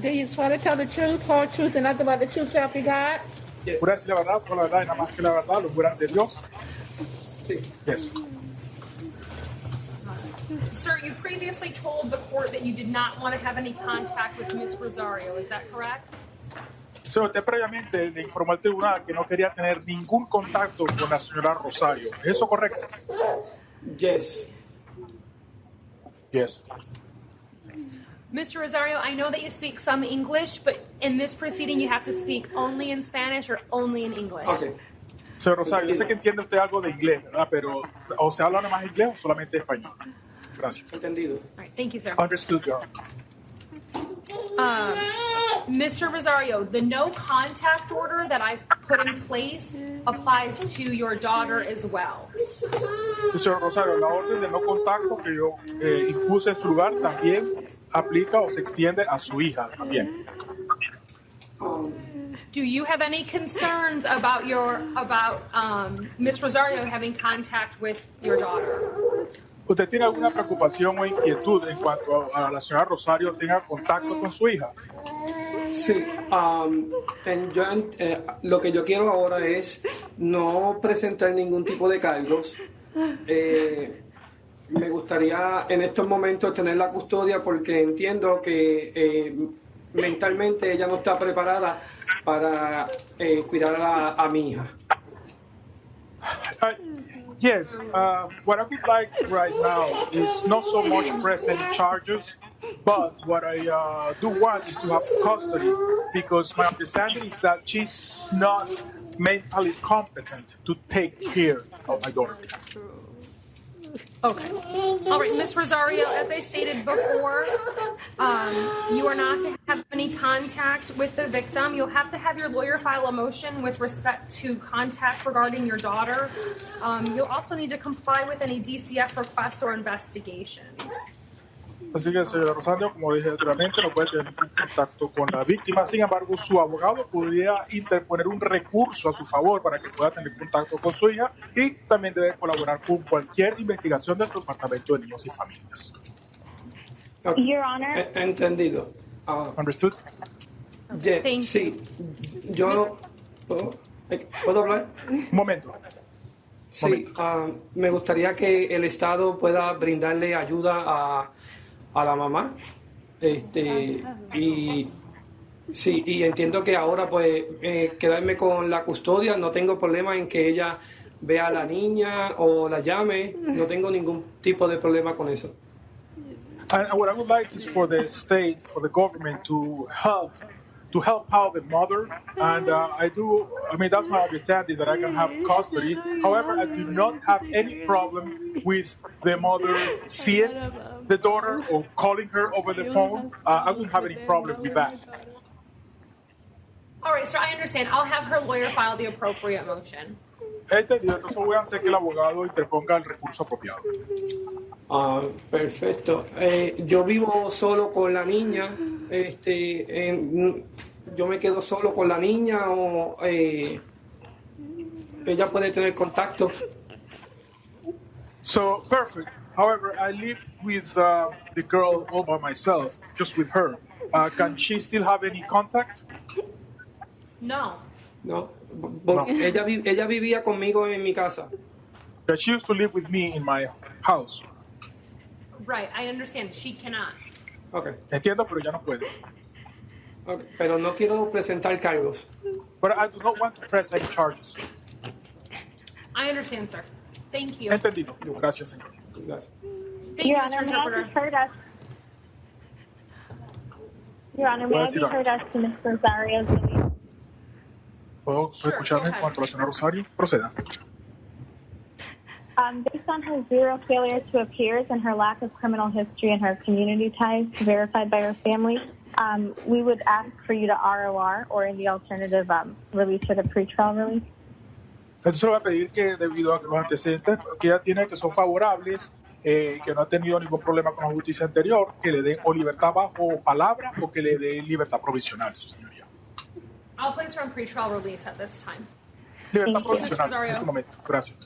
Do you swear to tell the truth, whole truth, and nothing but the truth, so help you God? Yes. ¿Jura decir la verdad, toda la verdad y nada más que la verdad, lo jura de Dios? Sí. Yes. Sir, you previously told the court that you did not want to have any contact with Ms. Rosario. Is that correct? Señor, usted previamente le informó al tribunal que no quería tener ningún contacto con la señora Rosario. ¿Es eso correcto? Yes. Yes. Mr. Rosario, I know that you speak some English, but in this proceeding you have to speak only in Spanish or only in English. Okay. Señor Rosario, yo sé que entiende usted algo de inglés, ¿verdad? Pero, ¿o se habla nada más inglés o solamente español? Gracias. Entendido. All right, thank you, sir. Understood, Your Honor. Mr. Rosario, the no contact order that I've put in place applies to your daughter as well. Señor Rosario, la orden de no contacto que yo impuse en su lugar también aplica o se extiende a su hija también. Do you have any concerns about Ms. Rosario having contact with your daughter? ¿Usted tiene alguna preocupación o inquietud en cuanto a la señora Rosario tenga contacto con su hija? Sí, lo que yo quiero ahora es no presentar ningún tipo de cargos. Me gustaría en estos momentos tener la custodia porque entiendo que mentalmente ella no está preparada para cuidar a mi hija. Yes, what I would like right now is not so much pressing charges, but what I do want is to have custody because my understanding is that she's not mentally competent to take care of my daughter. Okay. All right, Ms. Rosario, as I stated before, you are not to have any contact with the victim. You'll have to have your lawyer file a motion with respect to contact regarding your daughter. You'll also need to comply with any DCF requests or investigations. Así que, señora Rosario, como dije anteriormente, no puede tener ningún contacto con la víctima. Sin embargo, su abogado podría interponer un recurso a su favor para que pueda tener contacto con su hija y también debe colaborar con cualquier investigación del Departamento de Niños y Familias. Your Honor. Entendido. Understood? Sí. Yo ¿puedo hablar? Un momento. Sí, me gustaría que el Estado pueda brindarle ayuda a la mamá. Y entiendo que ahora pues quedarme con la custodia, no tengo problema en que ella vea a la niña o la llame, no tengo ningún tipo de problema con eso. And what I would like is for the state, for the government to help out the mother, and that's my understanding that I can have custody. However, I do not have any problem with the mother seeing the daughter or calling her over the phone. I wouldn't have any problem with that. All right, sir, I understand. I'll have her lawyer file the appropriate motion. Entendido, entonces voy a hacer que el abogado interponga el recurso apropiado. Perfecto. Yo vivo solo con la niña. Yo me quedo solo con la niña o ella puede tener contacto. So, perfect. However, I live with the girl all by myself, just with her. Can she still have any contact? No. No. Ella vivía conmigo en mi casa. But she used to live with me in my house. Right, I understand. She cannot. Okay. Entiendo, pero ya no puede. Okay. Pero no quiero presentar cargos. But I do not want to press any charges. I understand, sir. Thank you. Entendido. Gracias, señor. Gracias. Thank you, Your Mr. Honor, may I be Interpreter. heard as? Your Honor, may I be heard as to Ms. Rosario's release? ¿Puedo escucharme en cuanto a la señora Rosario? Proceda. Based on her zero failure to appear and her lack of criminal history and her community ties verified by her family, we would ask for you to ROR or in the alternative release for the pretrial release. Entonces voy a pedir que debido a los antecedentes que ella tiene que son favorables, que no ha tenido ningún problema con la justicia anterior, que le den o libertad bajo palabra o que le den libertad provisional, su señoría. I'll place her on pretrial release at this time. Libertad Thank you, Mr. provisional, en Rosario. este momento. Gracias.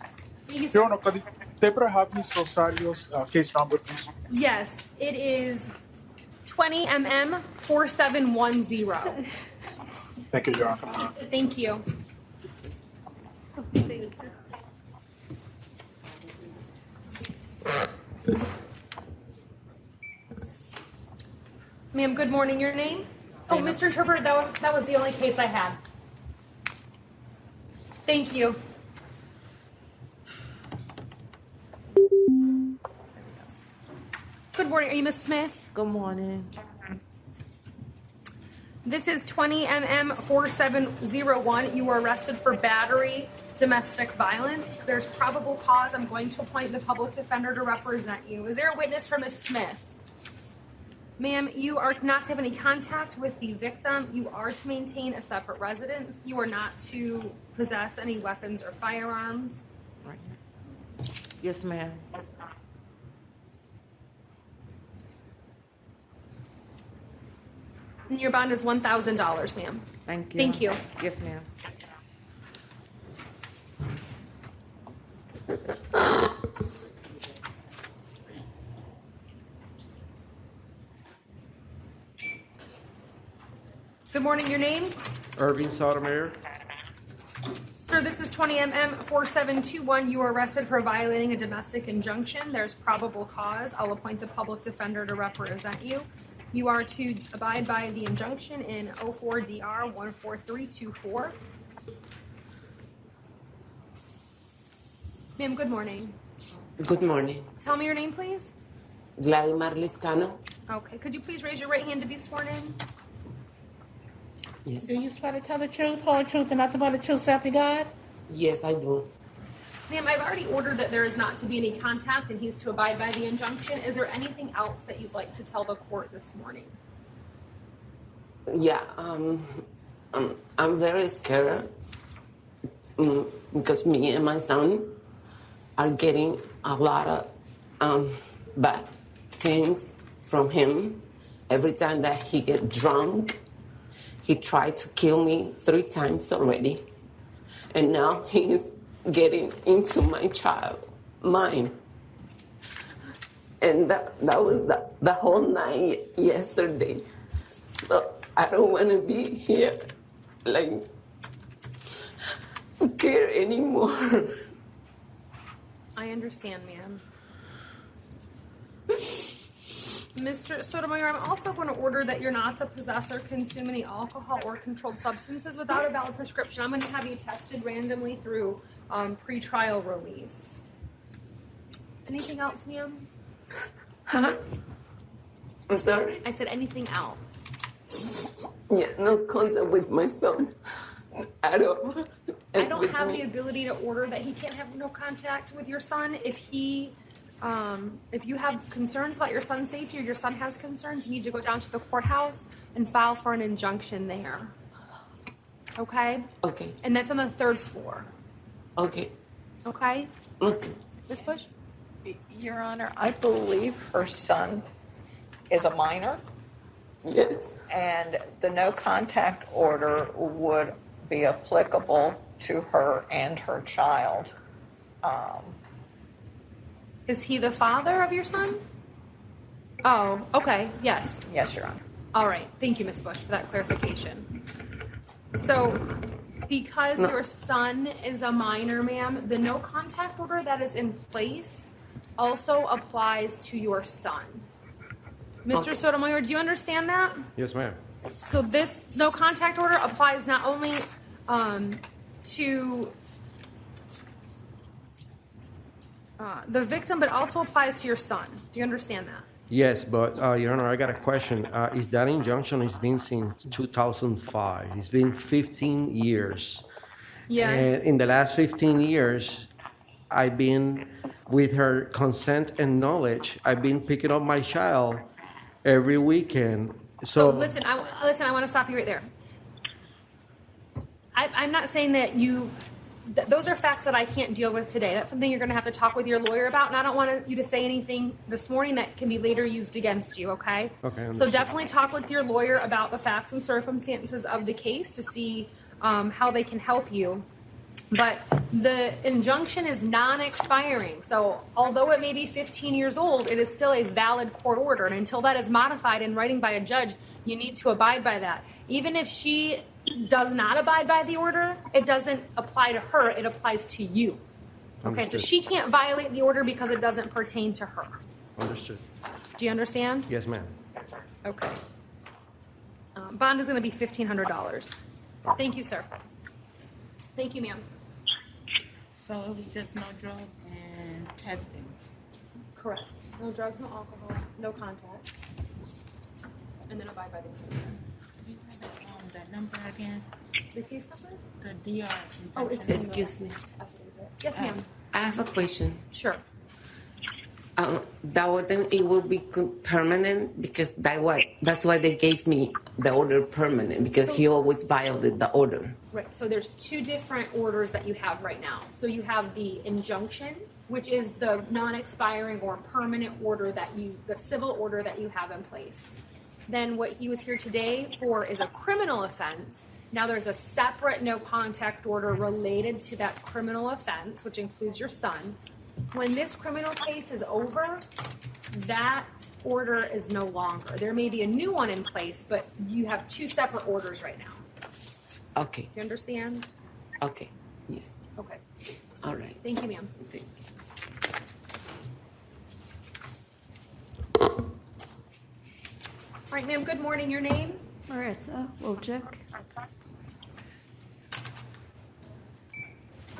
Thank you, Your sir. Honor, could the paper have Ms. Rosario's case number, please? Yes, it is 20MM 4710. Thank you, Your Honor. Thank you. Ma'am, good morning. Your name? Oh, Mr. Interpreter, that was the only case I had. Thank you. Good morning. Are you Miss Smith? Good morning. This is 20MM 4701. You were arrested for battery, domestic violence. There's probable cause. I'm going to appoint the public defender to represent you. Is there a witness for Miss Smith? Ma'am, you are not to have any contact with the victim. You are to maintain a separate residence. You are not to possess any weapons or firearms. Right. Yes, ma'am. And your bond is $1,000, ma'am. Thank you. Thank you. Yes, ma'am. Good morning. Your name? Irving Sotomayor. Sir, this is 20MM 4721. You were arrested for violating a domestic injunction. There's probable cause. I'll appoint the public defender to represent you. You are to abide by the injunction in 04DR 14324. Ma'am, good morning. Good morning. Tell me your name, please. Vladimir Liscano. Okay. Could you please raise your right hand to be sworn in? Yes. Do you swear to tell the truth, whole truth, and nothing but the truth, self to God? Yes, I do. Ma'am, I've already ordered that there is not to be any contact and he's to abide by the injunction. Is there anything else that you'd like to tell the court this morning? Yeah, I'm very scared because me and my son are getting a lot of bad things from him. Every time that he get drunk, he tried to kill me 3 times already. And now he's getting into my child mind. And that was the whole night yesterday. So I don't want to be here, like, scared anymore. I understand, ma'am. Mr. Sotomayor, I'm also going to order that you're not to possess or consume any alcohol or controlled substances without a valid prescription. I'm going to have you tested randomly through pre-trial release. Anything else, ma'am? Huh? I'm sorry? I said anything else. Yeah, no contact with my son at all. I don't have the ability to order that he can't have no contact with your son. If you have concerns about your son's safety or your son has concerns, you need to go down to the courthouse and file for an injunction there. Okay? Okay. And that's on the 3rd floor. Okay. Okay? Okay. Ms. Bush? Your Honor, I believe her son is a minor. Yes. And the no contact order would be applicable to her and her child. Is he the father of your son? Oh, okay. Yes. Yes, Your Honor. All right. Thank you, Ms. Bush, for that clarification. So, because your son is a minor, ma'am, the no contact order that is in place also applies to your son. Mr. Sotomayor, do you understand that? Yes, ma'am. So this no contact order applies not only to the victim, but also applies to your son. Do you understand that? Yes, but Your Honor, I got a question. Is that injunction has been since 2005? It's been 15 years. Yes. And in the last 15 years, I've been, with her consent and knowledge, I've been picking up my child every weekend. So listen, I want to stop you right there. I'm not saying that those are facts that I can't deal with today. That's something you're going to have to talk with your lawyer about, and I don't want you to say anything this morning that can be later used against you, okay? Okay. So Understood. definitely talk with your lawyer about the facts and circumstances of the case to see how they can help you. But the injunction is non-expiring. So although it may be 15 years old, it is still a valid court order. And until that is modified in writing by a judge, you need to abide by that. Even if she does not abide by the order, it doesn't apply to her, it applies to you. Okay, Understood. so she can't violate the order because it doesn't pertain to her. Understood. Do you understand? Yes, ma'am. Okay. Bond is going to be $1,500. Thank you, sir. Thank you, ma'am. So it was just no drugs and testing. Correct. No drugs, no alcohol, no contact. And then abide by the case. Do you have that number again? The case number? The DR. Oh, it's in the Excuse me. affidavit. Yes, ma'am. I have a question. Sure. The order, it will be permanent because that's why they gave me the order permanent, because he always violated the order. Right. So there's two different orders that you have right now. So you have the injunction, which is the non-expiring or permanent order the civil order that you have in place. Then what he was here today for is a criminal offense. Now there's a separate no contact order related to that criminal offense, which includes your son. When this criminal case is over, that order is no longer. There may be a new one in place, but you have two separate orders right now. Okay. Do you understand? Okay. Yes. Okay. All right. Thank you, ma'am. Thank you. All right, ma'am, good morning. Your name? Marissa Wojcik.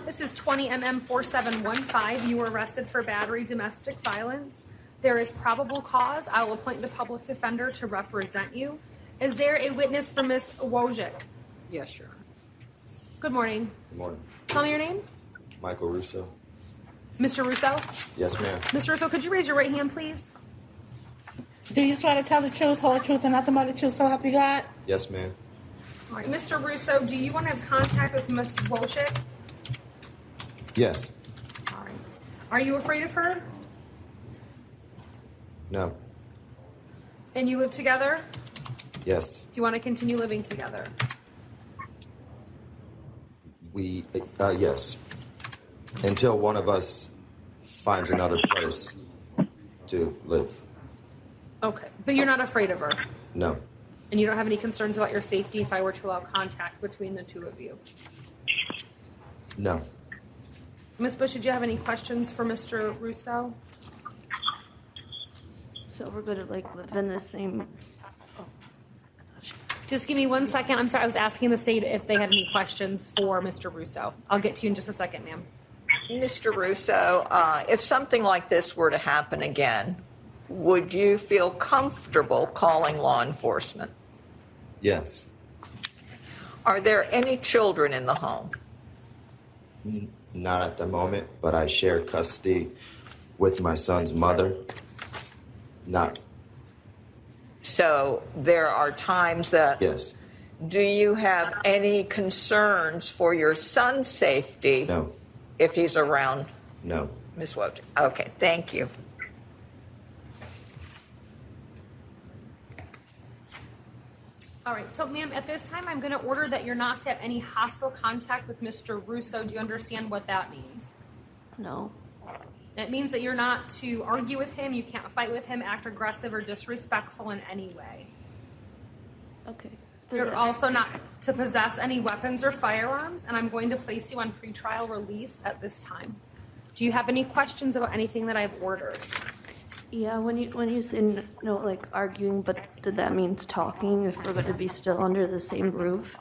This is 20 MM 4715. You were arrested for battery domestic violence. There is probable cause. I will appoint the public defender to represent you. Is there a witness for Ms. Wojcik? Yes, sure. Good morning. Good morning. Tell me your name. Michael Russo. Mr. Russo? Yes, ma'am. Mr. Russo, could you raise your right hand, please? Do you swear to tell the truth, whole truth, and nothing but the truth, so help you God? Yes, ma'am. All right. Mr. Russo, do you want to have contact with Ms. Wojcik? Yes. All right. Are you afraid of her? No. And you live together? Yes. Do you want to continue living together? Yes. Until one of us finds another place to live. Okay. But you're not afraid of her? No. And you don't have any concerns about your safety if I were to allow contact between the two of you? No. Ms. Bush, did you have any questions for Mr. Russo? So we're going to live in the same. Just give me 1 second. I'm sorry, I was asking the state if they had any questions for Mr. Russo. I'll get to you in just a second, ma'am. Mr. Russo, if something like this were to happen again, would you feel comfortable calling law enforcement? Yes. Are there any children in the home? Not at the moment, but I share custody with my son's mother. Not. So there are times that. Yes. Do you have any concerns for your son's safety? No. If he's around? No. Ms. Wojcik. Okay, thank you. All right, so ma'am, at this time, I'm going to order that you're not to have any hostile contact with Mr. Russo. Do you understand what that means? No. It means that you're not to argue with him, you can't fight with him, act aggressive or disrespectful in any way. Okay. You're also not to possess any weapons or firearms, and I'm going to place you on pretrial release at this time. Do you have any questions about anything that I've ordered? Yeah, when you say no, like arguing, but did that means talking if we're going to be still under the same roof?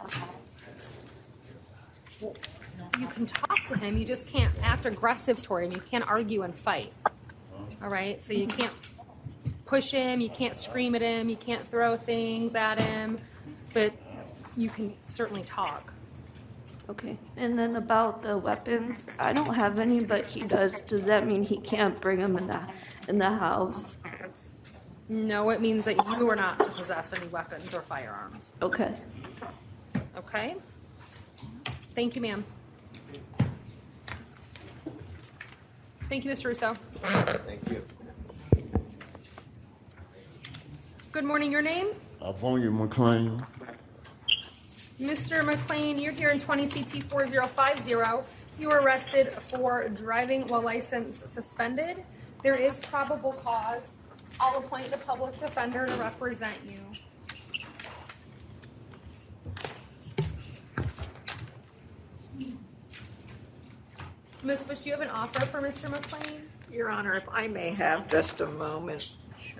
You can talk to him, you just can't act aggressive toward him. You can't argue and fight. All right? So you can't push him, you can't scream at him, you can't throw things at him, but you can certainly talk. Okay. And then about the weapons, I don't have any, but he does. Does that mean he can't bring them in the house? No, it means that you are not to possess any weapons or firearms. Okay. Okay? Thank you, ma'am. Thank you, Mr. Russo. Thank you. Good morning, your name? Avonia McLean. Mr. McLean, you're here in 20 CT 4050. You were arrested for driving while license suspended. There is probable cause. I'll appoint the public defender to represent you. Ms. Bush, do you have an offer for Mr. McLean? Your Honor, if I may have just a moment,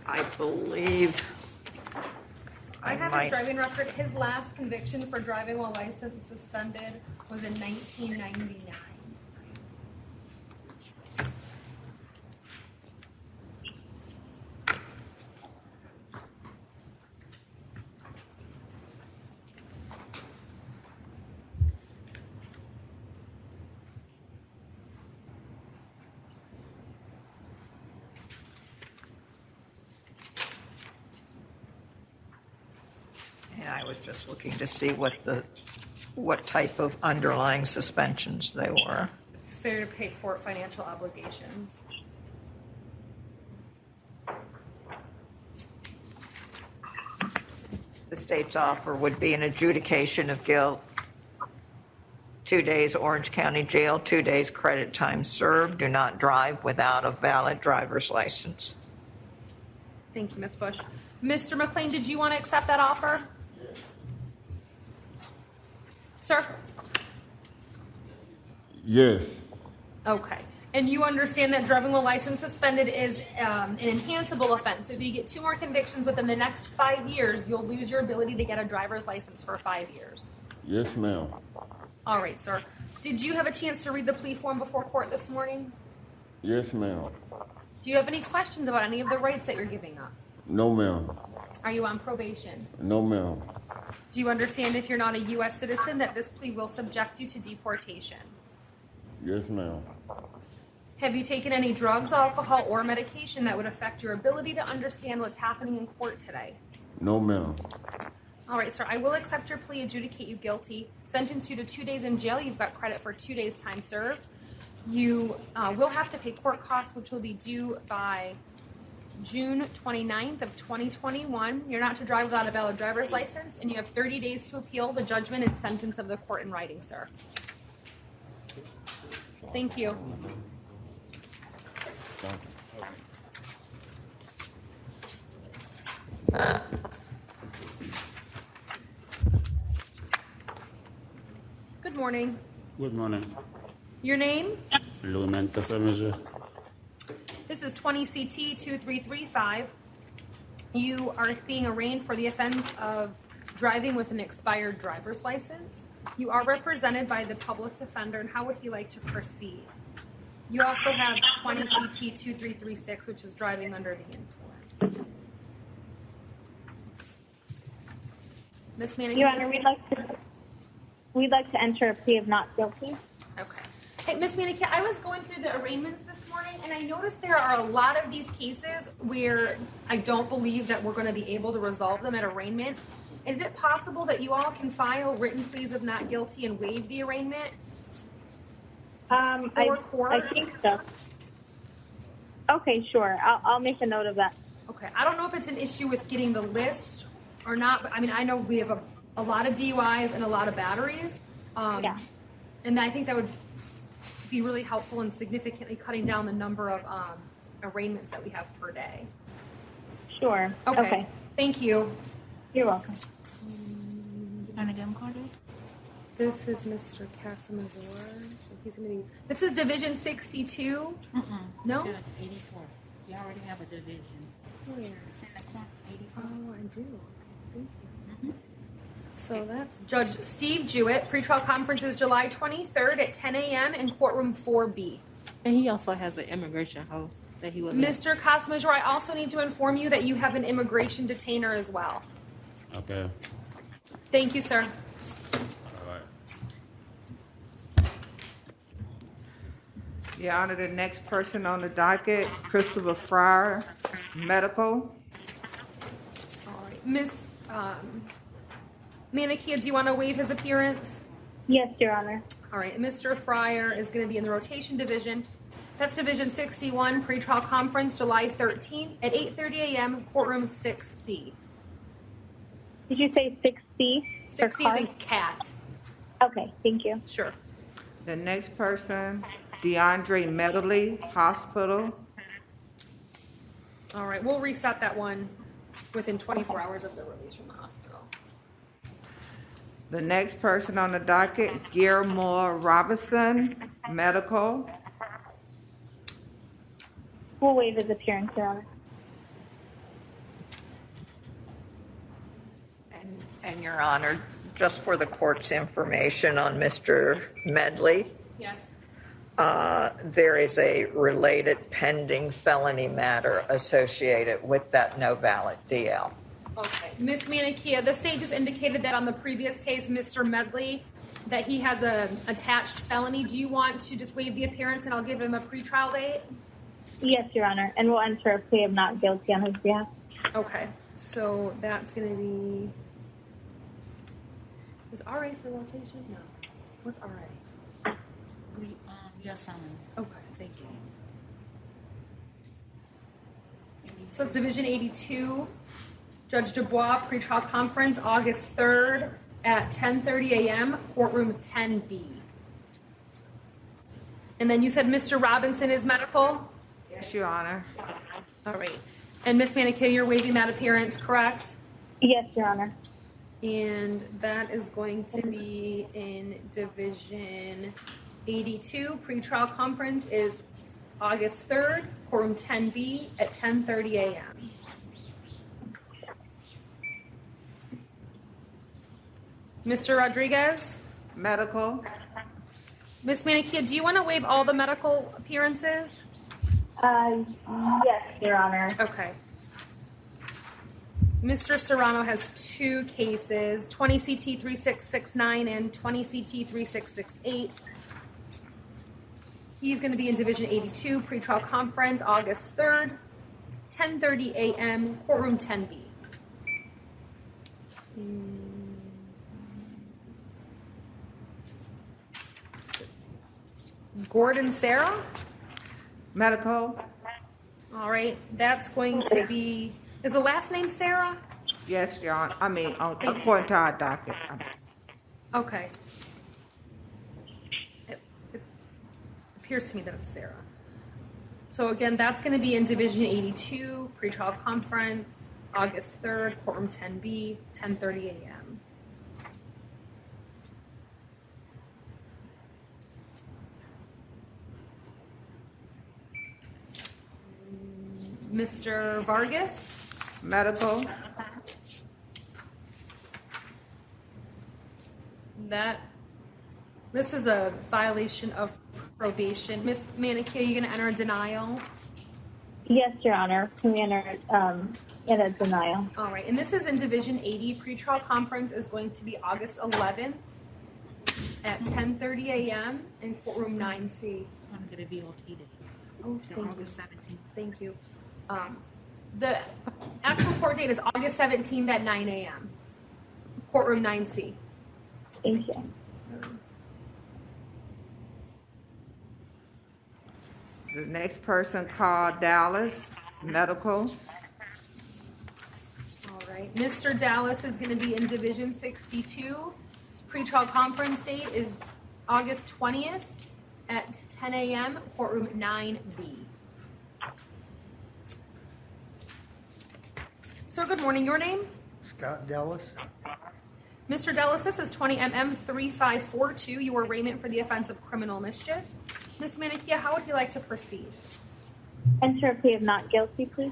I believe I have his driving record. His last conviction for driving while license suspended was in 1999. And I was just looking to see what type of underlying suspensions they were. It's fair to pay court financial obligations. The state's offer would be an adjudication of guilt, 2 days Orange County Jail, 2 days credit time served. Do not drive without a valid driver's license. Thank you, Ms. Bush. Mr. McLean, did you want to accept that offer? Sir? Yes. Okay. And you understand that driving while license suspended is an enhanceable offense. If you get 2 more convictions within the next 5 years, you'll lose your ability to get a driver's license for 5 years. Yes, ma'am. All right, sir. Did you have a chance to read the plea form before court this morning? Yes, ma'am. Do you have any questions about any of the rights that you're giving up? No, ma'am. Are you on probation? No, ma'am. Do you understand if you're not a U.S. citizen that this plea will subject you to deportation? Yes, ma'am. Have you taken any drugs, alcohol, or medication that would affect your ability to understand what's happening in court today? No, ma'am. All right, sir. I will accept your plea, adjudicate you guilty, sentence you to 2 days in jail. You've got credit for 2 days time served. You will have to pay court costs, which will be due by June 29th of 2021. You're not to drive without a valid driver's license, and you have 30 days to appeal the judgment and sentence of the court in writing, sir. Thank you. Good morning. Good morning. Your name? Lumen Tasameja. This is 20 CT 2335. You are being arraigned for the offense of driving with an expired driver's license. You are represented by the public defender, and how would he like to proceed? You also have 20 CT 2336, which is driving under the influence. Ms. Manning? Your Honor, we'd like to enter a plea of not guilty. Okay. Hey, Ms. Manica, I was going through the arraignments this morning, and I noticed there are a lot of these cases where I don't believe that we're going to be able to resolve them at arraignment. Is it possible that you all can file written pleas of not guilty and waive the arraignment? I think so. Okay, sure. I'll make a note of that. Okay. I don't know if it's an issue with getting the list or not, but I mean, I know we have a lot of DUIs and a lot of batteries. Yeah. And I think that would be really helpful in significantly cutting down the number of arraignments that we have per day. Sure. Okay. Thank you. You're welcome. This is Mr. Casamazor. So he's going to be. This is Division 62. No. 84. You already have a division. Where? Oh, I do. Thank you. So that's Judge Steve Jewett. Pretrial conference is July 23rd at 10 a.m. in courtroom 4B. And he also has an immigration hold that he was. Mr. Casamajor, I also need to inform you that you have an immigration detainer as well. Okay. Thank you, sir. All right. Your Honor, the next person on the docket, Christopher Fryer, medical. All right. Miss Manikia, do you want to waive his appearance? Yes, Your Honor. All right. Mr. Fryer is going to be in the rotation division. That's Division 61, pretrial conference, July 13th at 8:30 a.m., courtroom 6C. Did you say 6C? 6C is a cat. Okay, thank you. Sure. The next person, DeAndre Medley, hospital. All right, we'll reset that one within 24 hours of the release from the hospital. The next person on the docket, Guillermo Robinson, medical. We'll waive his appearance, Your Honor. And Your Honor, just for the court's information on Mr. Medley, Yes. there is a related pending felony matter associated with that no valid DL. Okay. Ms. Manikia, the state just indicated that on the previous case, Mr. Medley, that he has a attached felony. Do you want to just waive the appearance and I'll give him a pretrial date? Yes, Your Honor, and we'll enter a plea of not guilty on his behalf. Okay. So that's going to be. Is RA for rotation? No. What's RA? Reassignment. Okay, thank you. So it's Division 82, Judge Dubois, pretrial conference, August 3rd at 10:30 a.m., courtroom 10B. And then you said Mr. Robinson is medical? Yes, Your Honor. All right. And Ms. Manikia, you're waiving that appearance, correct? Yes, Your Honor. And that is going to be in Division 82. Pretrial conference is August 3rd, courtroom 10B at 10:30 a.m. Mr. Rodriguez? Medical. Ms. Manikia, do you want to waive all the medical appearances? Yes, Your Honor. Okay. Mr. Serrano has two cases, 20 CT 3669 and 20 CT 3668. He's going to be in Division 82, pretrial conference, August 3rd, 10:30 a.m., courtroom 10B. Gordon Sarah? Medical. All right, that's going to be, is the last name Sarah? Yes, Your Honor. I mean, according to our docket. Okay. It appears to me that it's Sarah. So again, that's going to be in Division 82, pretrial conference, August 3rd, courtroom 10B, 10:30 a.m. Mr. Vargas? Medical. This is a violation of probation. Ms. Manikia, are you going to enter a denial? Yes, Your Honor. Can we enter in a denial? All right, and this is in Division 80. Pretrial conference is going to be August 11th at 10:30 a.m. in courtroom 9C. I'm going to be located. Oh, thank you. August 17th. Thank you. The actual court date is August 17th at 9 a.m. Courtroom 9C. Thank you. The next person called Dallas, medical. All right. Mr. Dallas is going to be in Division 62. His pretrial conference date is August 20th at 10 a.m., courtroom 9B. Sir, good morning. Your name? Scott Dallas. Mr. Dallas, this is 20 MM 3542. You were arraignment for the offense of criminal mischief. Ms. Manikia, how would you like to proceed? Enter a plea of not guilty, please.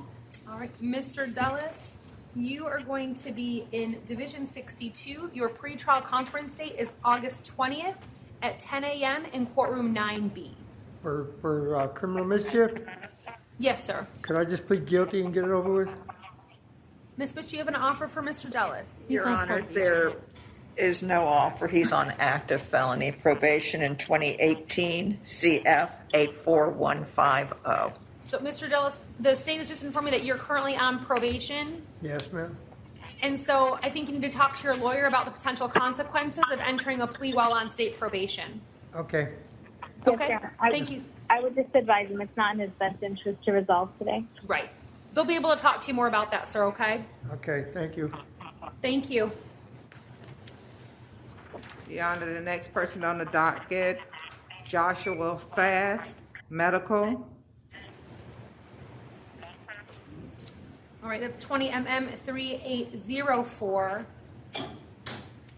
All right. Mr. Dallas, you are going to be in Division 62. Your pretrial conference date is August 20th at 10 a.m. in courtroom 9B. For criminal mischief? Yes, sir. Could I just plead guilty and get it over with? Ms. Bush, do you have an offer for Mr. Dallas? Your Honor, there is no offer. He's on active felony probation in 2018, CF 84150. So, Mr. Dallas, the state is just informing me that you're currently on probation. Yes, ma'am. And so I think you need to talk to your lawyer about the potential consequences of entering a plea while on state probation. Okay. Okay? Yes, Thank you. I would just advise him it's not in his best interest to resolve today. Right. They'll be able to talk to you more about that, sir, okay? Okay, thank you. Thank you. Your Honor, the next person on the docket, Joshua Fast, medical. All right, that's 20MM3804.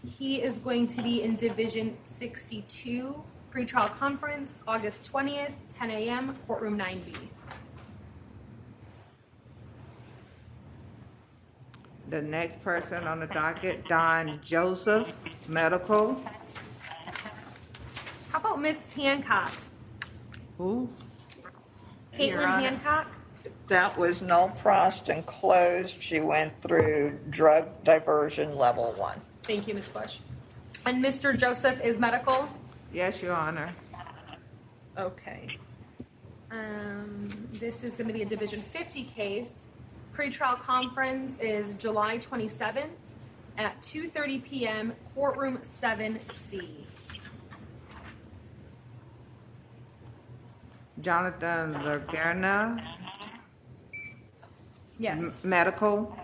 He is going to be in Division 62, pretrial conference, August 20th, 10 a.m., courtroom 9B. The next person on the docket, Don Joseph, medical. How about Miss Hancock? Who? Your Caitlin Honor. Hancock? That was null prost and closed. She went through drug diversion level 1. Thank you, Ms. Bush. And Mr. Joseph is medical? Yes, Your Honor. Okay. This is going to be a Division 50 case. Pretrial conference is July 27th at 2:30 p.m., courtroom 7C. Jonathan Lagerna, Yes. medical.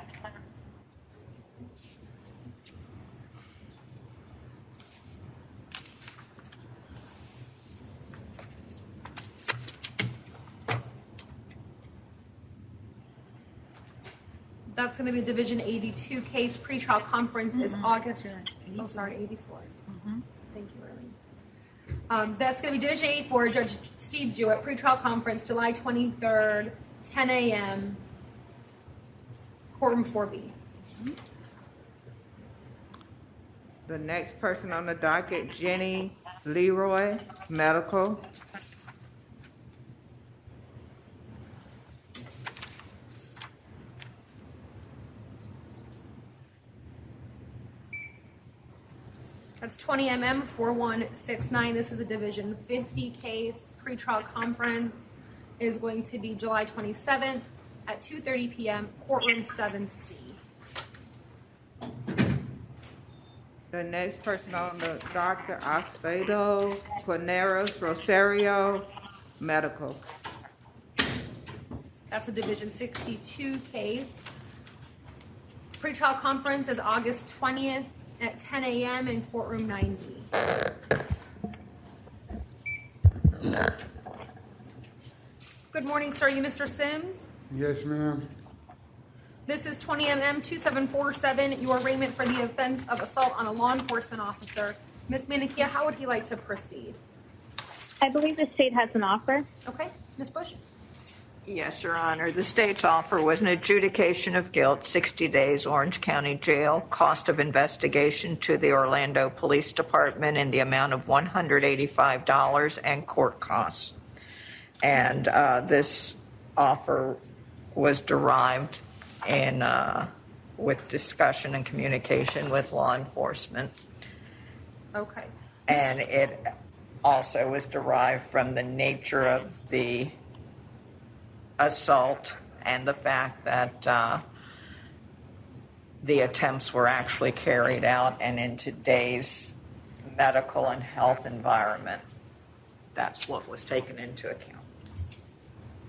That's going to be a Division 82 case. Pretrial conference is August. Oh, sorry, 84. Thank you, Arlene. That's going to be Division 84, Judge Steve Jewett. Pretrial conference, July 23rd, 10 a.m., courtroom 4B. The next person on the docket, Jenny Leroy, medical. That's 20MM 4169. This is a Division 50 case. Pretrial conference is going to be July 27th at 2:30 p.m., courtroom 7C. The next person on the docket, Osvaldo Quineros Rosario, medical. That's a Division 62 case. Pretrial conference is August 20th at 10 a.m. in courtroom 9B. Good morning, sir. You Mr. Sims? Yes, ma'am. This is 20MM 2747, your arraignment for the offense of assault on a law enforcement officer. Ms. Manikia, how would he like to proceed? I believe the state has an offer. Okay, Ms. Bush? Yes, Your Honor. The state's offer was an adjudication of guilt, 60 days, Orange County Jail, cost of investigation to the Orlando Police Department in the amount of $185, and court costs. And this offer was derived in with discussion and communication with law enforcement. Okay. And it also was derived from the nature of the assault and the fact that the attempts were actually carried out, and in today's medical and health environment, that's what was taken into account.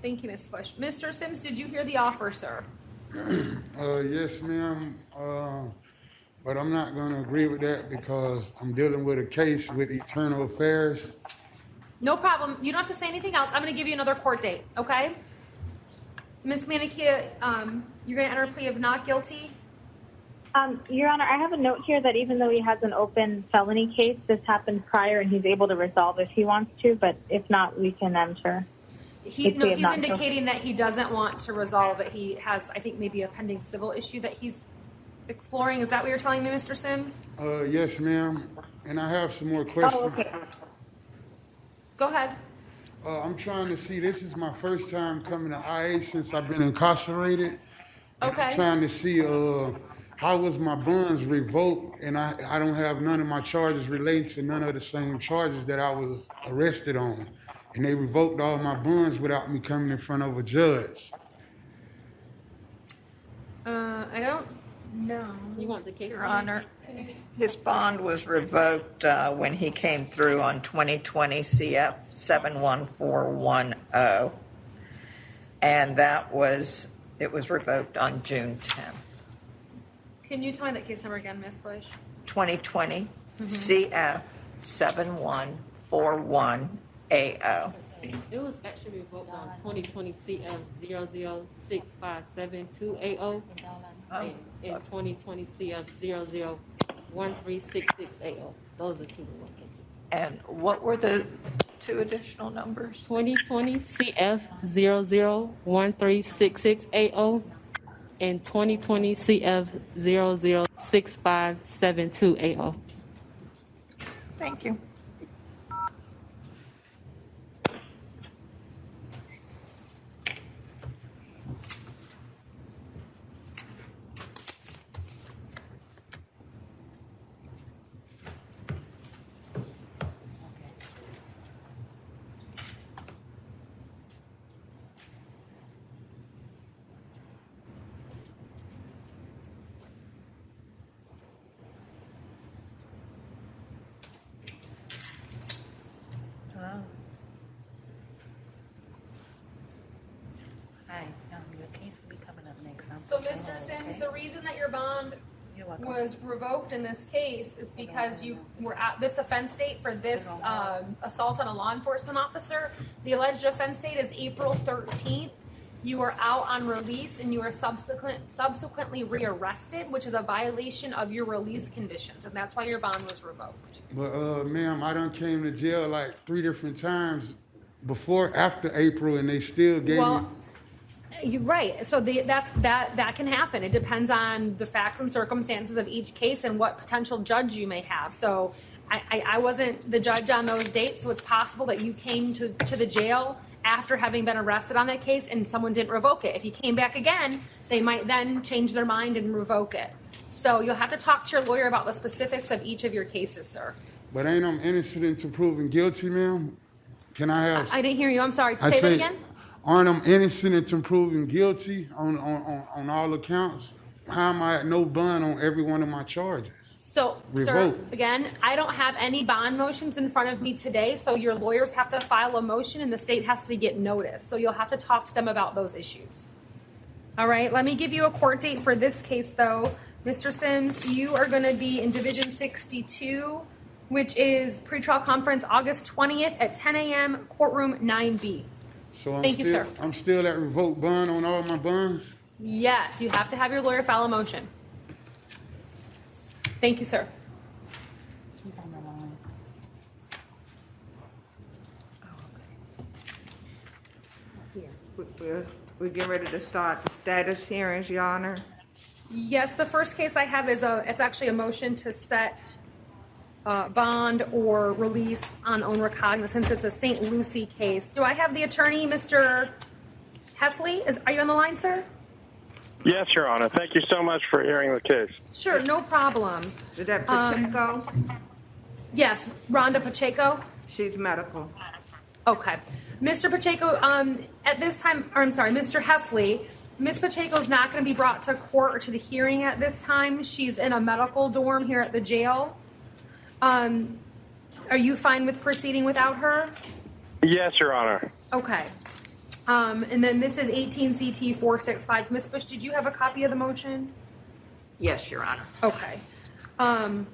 Thank you, Ms. Bush. Mr. Sims, did you hear the offer, sir? Yes, ma'am. But I'm not going to agree with that because I'm dealing with a case with Eternal Affairs. No problem. You don't have to say anything else. I'm going to give you another court date, okay? Ms. Manikia, you're going to enter a plea of not guilty? Your Honor, I have a note here that even though he has an open felony case, this happened prior and he's able to resolve if he wants to, but if not, we can enter. He's indicating that he doesn't want to resolve it. He has, I think, maybe a pending civil issue that he's exploring. Is that what you're telling me, Mr. Sims? Yes, ma'am. And I have some more questions. Oh, okay. Go ahead. I'm trying to see, this is my first time coming to IA since I've been incarcerated. Okay. I'm trying to see how was my bonds revoked, and I don't have none of my charges relating to none of the same charges that I was arrested on. And they revoked all my bonds without me coming in front of a judge. I don't know. You want the case? Your Honor, his bond was revoked when he came through on 2020 CF 71410, and it was revoked on June 10th. Can you tell me that case number again, Ms. Bush? 2020 CF 7141 AO. It was actually revoked on 2020 CF 0065728 and 2020 CF 001366AO. Those are two revocations. And what were the two additional numbers? 2020 CF 001366AO and 2020 CF 006572AO. Thank you. Hi, your case will be coming up next. So, Mr. Sims, the reason that your bond was revoked in this case is because you were at this offense date for this assault on a law enforcement officer. The alleged offense date is April 13th. You were out on release and you were subsequently rearrested, which is a violation of your release conditions, and that's why your bond was revoked. But, ma'am, I done came to jail like 3 different times after April, and they still gave me. You're right. So that can happen. It depends on the facts and circumstances of each case and what potential judge you may have. So I wasn't the judge on those dates, so it's possible that you came to the jail after having been arrested on that case and someone didn't revoke it. If you came back again, they might then change their mind and revoke it. So you'll have to talk to your lawyer about the specifics of each of your cases, sir. But ain't I'm innocent until proven guilty, ma'am? Can I have? I didn't hear you. I'm sorry. Say that again. Aren't I innocent until proven guilty on all accounts? How am I at no bond on every one of my charges? So, sir, again, I don't have any bond motions in front of me today, so your lawyers have to file a motion and the state has to get notice. So you'll have to talk to them about those issues. All right, let me give you a court date for this case, though. Mr. Sims, you are going to be in Division 62, which is pretrial conference August 20th at 10 a.m., courtroom 9B. So Thank you, sir. I'm still at revoked bond on all my bonds? Yes, you have to have your lawyer file a motion. Thank you, sir. We're getting ready to start the status hearings, Your Honor. Yes, the first case I have is it's actually a motion to set bond or release on own recognizance. It's a St. Lucie case. Do I have the attorney, Mr. Heffley? Are you on the line, sir? Yes, Your Honor. Thank you so much for hearing the case. Sure, no problem. Is that Pacheco? Yes, Rhonda Pacheco. She's medical. Okay. Mr. Pacheco, at this time, or I'm sorry, Mr. Heffley, Ms. Pacheco is not going to be brought to court or to the hearing at this time. She's in a medical dorm here at the jail. Are you fine with proceeding without her? Yes, Your Honor. Okay. And then this is 18 CT 465. Ms. Bush, did you have a copy of the motion? Yes, Your Honor. Okay. Well,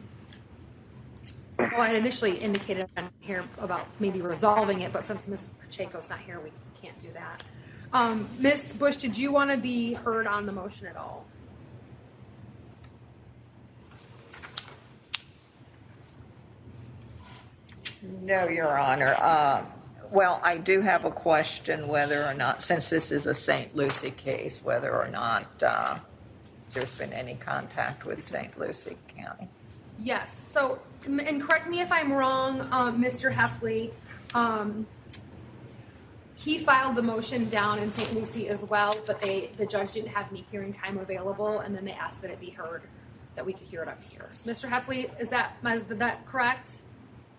I had initially indicated here about maybe resolving it, but since Ms. Pacheco's not here, we can't do that. Ms. Bush, did you want to be heard on the motion at all? No, Your Honor. Well, I do have a question whether or not, since this is a St. Lucie case, whether or not there's been any contact with St. Lucie County. Yes. So, and correct me if I'm wrong, Mr. Heffley. He filed the motion down in St. Lucie as well, but the judge didn't have any hearing time available, and then they asked that it be heard, that we could hear it up here. Mr. Heffley, is that correct?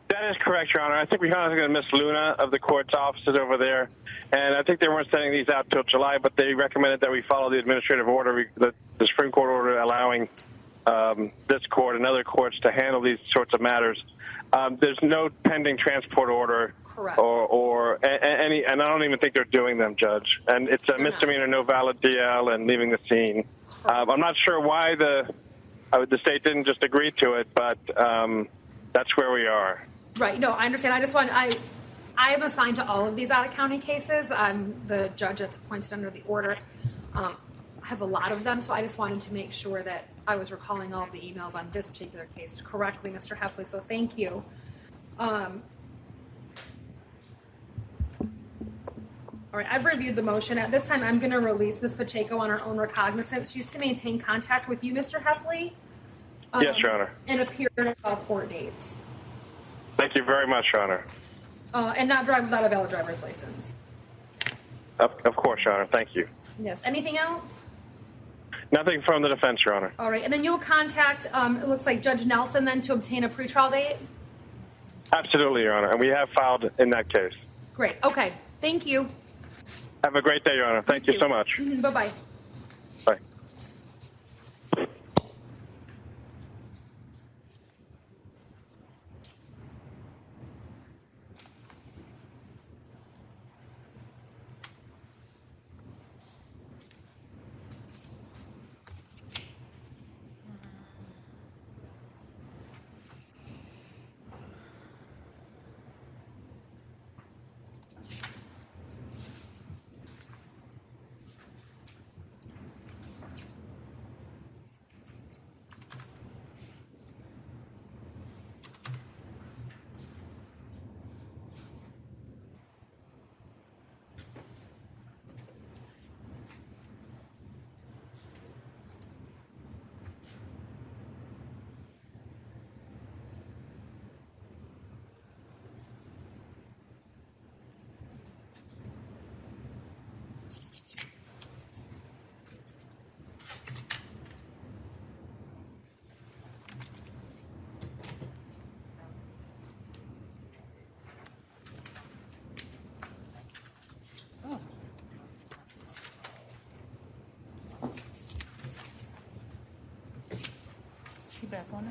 That is correct, Your Honor. I think we contacted Miss Luna of the court's offices over there, and I think they weren't sending these out till July, but they recommended that we follow the administrative order, the Supreme Court order allowing this court and other courts to handle these sorts of matters. There's no pending transport order. Correct. Or any, and I don't even think they're doing them, Judge. And it's a misdemeanor, no valid DL, and leaving the scene. I'm not sure why the state didn't just agree to it, but that's where we are. Right. No, I understand. I just want I am assigned to all of these out-of-county cases. I'm the judge that's appointed under the order. I have a lot of them, so I just wanted to make sure that I was recalling all of the emails on this particular case correctly, Mr. Heffley, so thank you. All right, I've reviewed the motion. At this time, I'm going to release Ms. Pacheco on her own recognizance. She's to maintain contact with you, Mr. Heffley. Yes, Your Honor. And appear at all court dates. Thank you very much, Your Honor. And not drive without a valid driver's license. Of course, Your Honor. Thank you. Yes. Anything else? Nothing from the defense, Your Honor. All right. And then you'll contact, it looks like Judge Nelson then to obtain a pretrial date? Absolutely, Your Honor. And we have filed in that case. Great. Okay. Thank you. Have a great day, Your Honor. Thank you so much. Bye-bye. Bye. She back on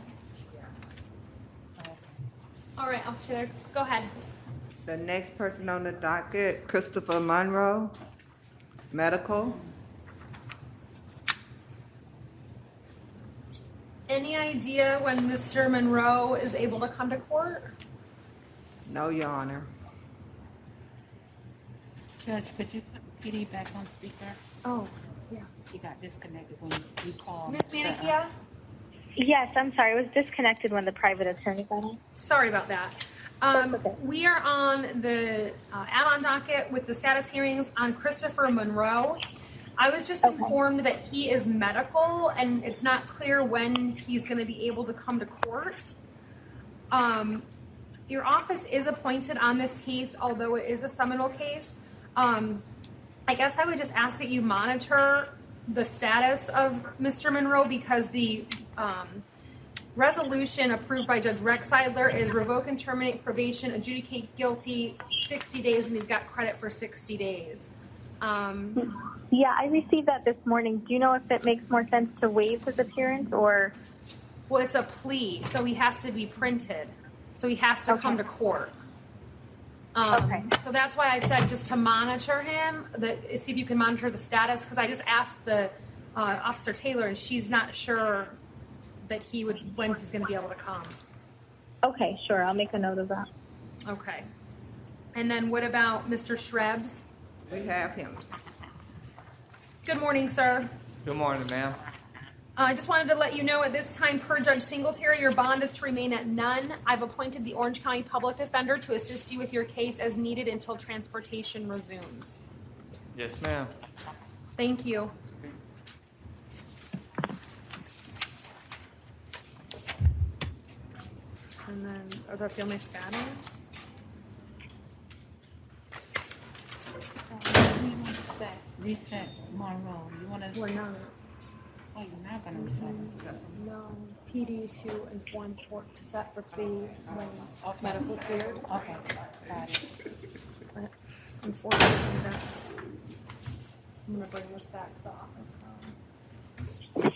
it? All right. Officer, go ahead. The next person on the docket, Christopher Monroe, medical. Any idea when Mr. Monroe is able to come to court? No, Your Honor. Judge, could you put PD back on speaker? Oh, yeah. He got disconnected when you called. Ms. Manikia? Yes, I'm sorry. I was disconnected when the private attorney got on. Sorry about that. We are on the add-on docket with the status hearings on Christopher Monroe. I was just informed that he is medical and it's not clear when he's going to be able to come to court. Your office is appointed on this case, although it is a Seminole case. I guess I would just ask that you monitor the status of Mr. Monroe because the resolution approved by Judge Rexeidler is revoke and terminate probation, adjudicate guilty 60 days, and he's got credit for 60 days. Yeah, I received that this morning. Do you know if it makes more sense to waive his appearance or? Well, it's a plea, so he has to be printed. So he has to come to court. So that's why I said just to monitor him, see if you can monitor the status, because I just asked the Officer Taylor, and she's not sure that when he's going to be able to come. Okay, sure. I'll make a note of that. Okay. And then what about Mr. Shrebs? We have him. Good morning, sir. Good morning, ma'am. I just wanted to let you know at this time, per Judge Singletary, your bond is to remain at none. I've appointed the Orange County Public Defender to assist you with your case as needed until transportation resumes. Yes, ma'am. Thank you. And then, other family status? Reset Monroe. You want to? We're not. Oh, you're not going to reset him? No. PD to inform court to set for plea when medical cleared. Okay, got it. But unfortunately, I'm going to bring this back to the office now.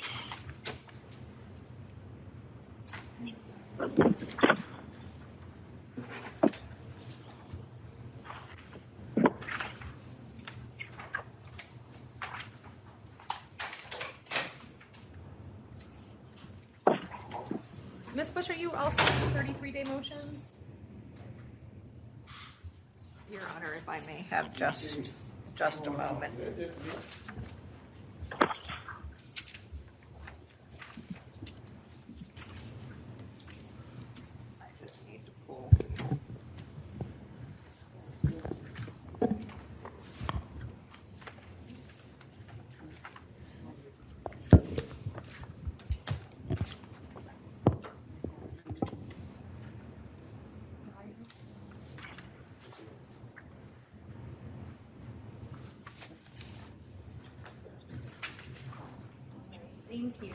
Ms. Bush, are you also 33-day motions? Your Honor, if I may have just a moment. I just need to pull. Thank you.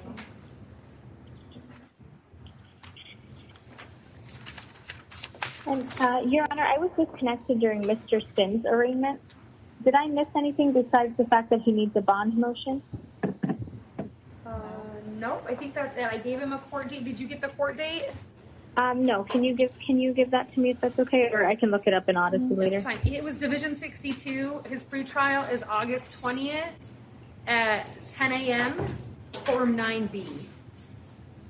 And, Your Honor, I was disconnected during Mr. Sims' arraignment. Did I miss anything besides the fact that he needs a bond motion? Nope, I think that's it. I gave him a court date. Did you get the court date? No. Can you give that to me if that's okay, or I can look it up in Odyssey later? It's fine. It was Division 62. His pretrial is August 20th at 10 a.m. Form 9B.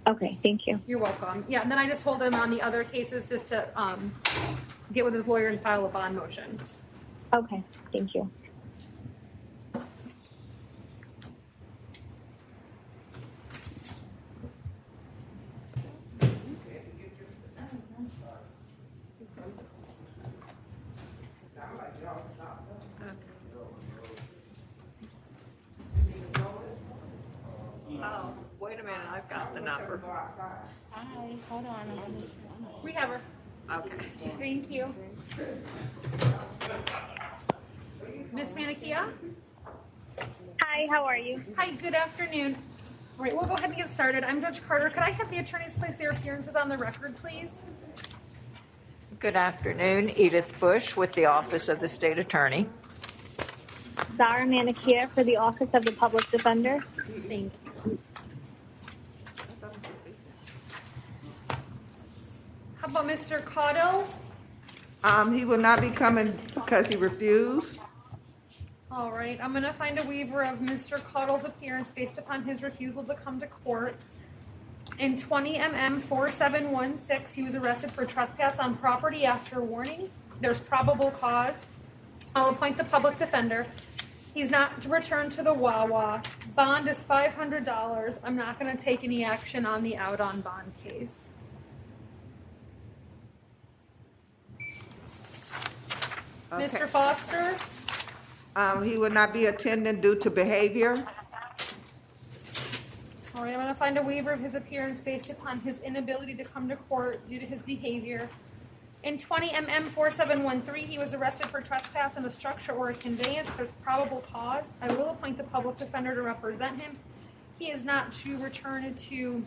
Okay, thank you. You're welcome. Yeah, and then I just told him on the other cases just to get with his lawyer and file a bond motion. Okay, thank you. Oh, wait a minute, I've got the number. Hi, hold on. We have her. Okay. Thank you. Miss Manikia? Hi, how are you? Hi, good afternoon. All right, we'll go ahead and get started. I'm Judge Carter. Could I have the attorneys place their appearances on the record, please? Good afternoon, Edith Bush with the Office of the State Attorney. Zara Manikia for the Office of the Public Defender. Thank you. How about Mr. Cotto? He will not be coming because he refused. All right, I'm going to find a waiver of Mr. Cottle's appearance based upon his refusal to come to court. In 20 MM 4716, he was arrested for trespass on property after warning. There's probable cause. I'll appoint the public defender. He's not to return to the Wawa. Bond is $500. I'm not going to take any action on the out on bond case. Okay. Mr. Foster? He will not be attending due to behavior. All right, I'm going to find a waiver of his appearance based upon his inability to come to court due to his behavior. In 20 MM 4713, he was arrested for trespass in a structure or a conveyance. There's probable cause. I will appoint the public defender to represent him. He is not to return to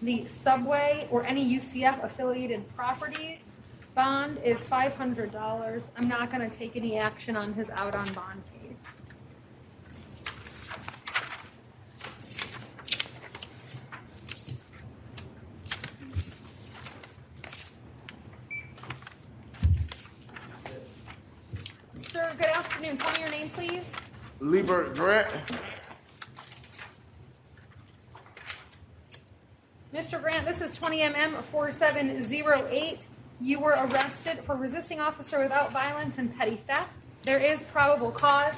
the subway or any UCF affiliated properties. Bond is $500. I'm not going to take any action on his out on bond case. Sir, good afternoon. Tell me your name, please. Liebert Grant. Mr. Grant, this is 20 MM 4708. You were arrested for resisting officer without violence and petty theft. There is probable cause.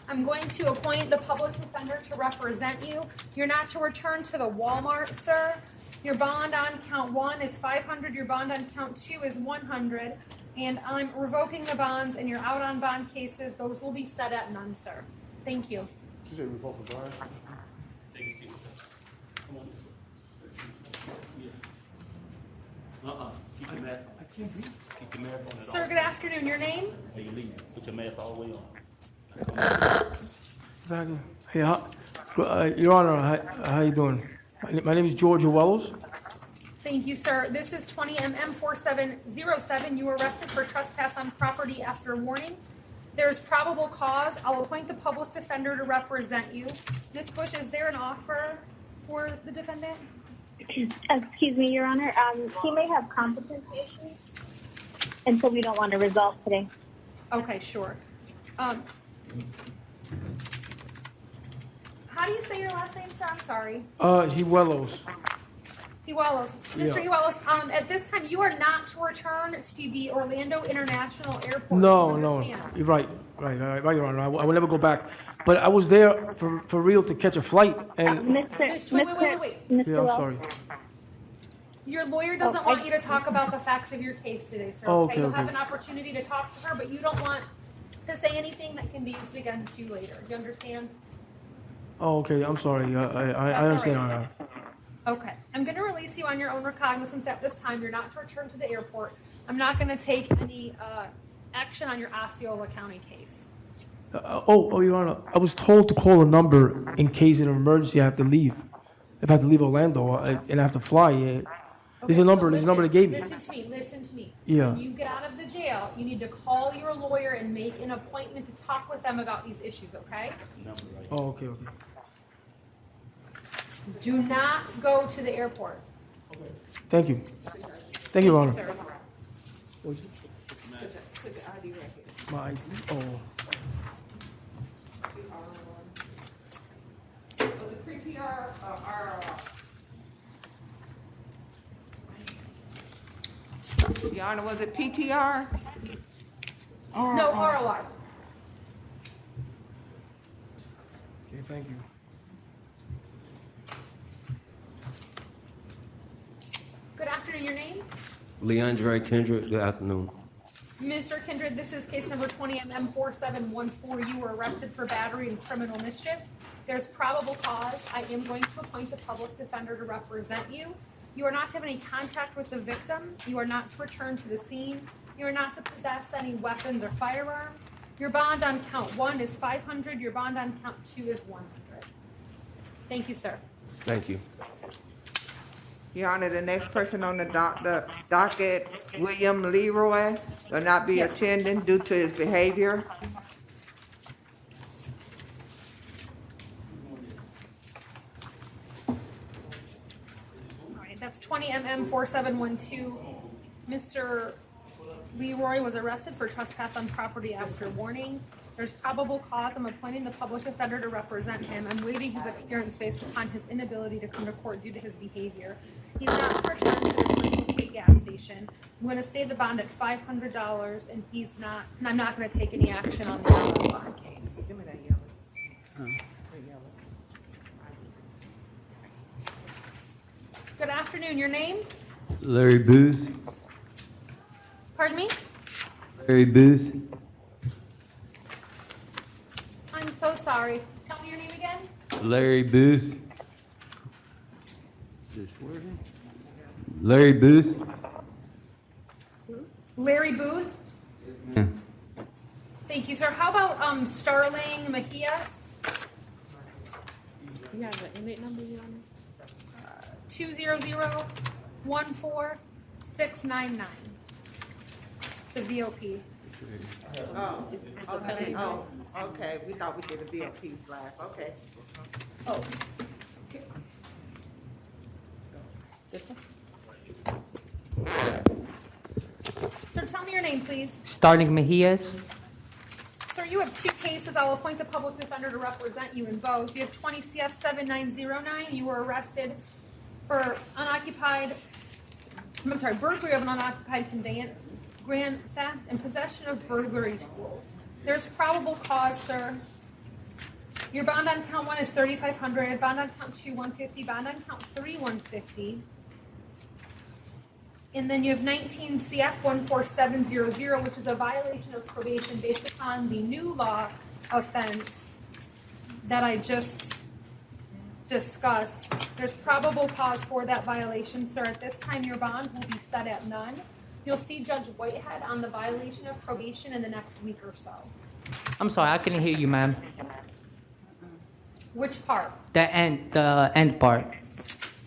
I'm going to appoint the public defender to represent you. You're not to return to the Walmart, sir. Your bond on count 1 is $500. Your bond on count 2 is $100. And I'm revoking the bonds in your out on bond cases. Those will be set at none, sir. Thank you. She said revoke the bond. Keep your mask on. I can't breathe. Keep your mask on. Sir, good afternoon. Your name? Hey, you leave. Put your mask all the way on. Hey, Your Honor, how you doing? My name is George Wells. Thank you, sir. This is 20 MM 4707. You were arrested for trespass on property after warning. There's probable cause. I'll appoint the public defender to represent you. Ms. Bush, is there an offer for the defendant? Excuse me, Your Honor. He may have competency issues, and so we don't want to resolve today. Okay, sure. How do you say your last name, sir? I'm sorry. He Wellows. Hiwalos. Mr. Yeah. Hiwalos, at this time, you are not to return to the Orlando International Airport. No, You no, understand? you're right, Your Honor. I will never go back. But I was there for real to catch a flight, and Wait. yeah, I'm Wells. sorry. Your lawyer doesn't want you to talk about the facts of your case today, sir. Oh, okay, You'll have okay. an opportunity to talk to her, but you don't want to say anything that can be used against you later. You understand? Oh, okay. I'm sorry. I understand, Your Honor. Okay. I'm going to release you on your own recognizance at this time. You're not to return to the airport. I'm not going to take any action on your Osceola County case. Your Honor. I was told to call a number in case of an emergency. I have to leave. If I have to leave Orlando and I have to fly, there's a number. There's a number they gave me. Listen to me. Listen to me. Yeah. When you get out of the jail, you need to call your lawyer and make an appointment to talk with them about these issues, okay? Oh, okay. Do not go to the airport. Thank you. Thank you, Your Honor. Sir. My ID? Oh. Your Honor, was it PTR? No, ROI. Okay, thank you. Good afternoon. Your name? Leandre Kendrick, good afternoon. Mr. Kindred, this is case number 20MM4714. You were arrested for battery and criminal mischief. There's probable cause. I am going to appoint the public defender to represent you. You are not to have any contact with the victim. You are not to return to the scene. You are not to possess any weapons or firearms. Your bond on count 1 is $500. Your bond on count 2 is $100. Thank you, sir. Thank you. Your Honor, the next person on the docket, William Leroy, will not be attending due to his behavior. All right, that's 20MM4712. Mr. Leroy was arrested for trespass on property after warning. There's probable cause. I'm appointing the public defender to represent him. I'm waiving his appearance based upon his inability to come to court due to his behavior. He's not to return to the Circle K gas station. I'm going to stay the bond at $500, and he's not. And I'm not going to take any action on the bond case. Give me that yellow. Good afternoon. Your name? Larry Booth. Pardon me? Larry Booth. I'm so sorry. Tell me your name again. Larry Booth. Larry Booth. Larry Booth. Yeah. Thank you, sir. How about Starling Mejias? You have an inmate number, Your Honor? 200-14699. It's a VOP. Oh, okay, okay, we thought we did the VLPs last, okay. Oh. Sir, tell me your name, please. Starling Mejias. Sir, you have 2 cases. I'll appoint the public defender to represent you in both. You have 20 CF 7909. You were arrested for burglary of an unoccupied conveyance, grand theft, and possession of burglary tools. There's probable cause, sir. Your bond on count 1 is $3,500. Bond on count 2, $150. Bond on count 3, $150. And then you have 19 CF 14700, which is a violation of probation based upon the new law offense that I just discussed. There's probable cause for that violation, sir. At this time, your bond will be set at none. You'll see Judge Whitehead on the violation of probation in the next week or so. I'm sorry, I couldn't hear you, ma'am. Which part? The end part.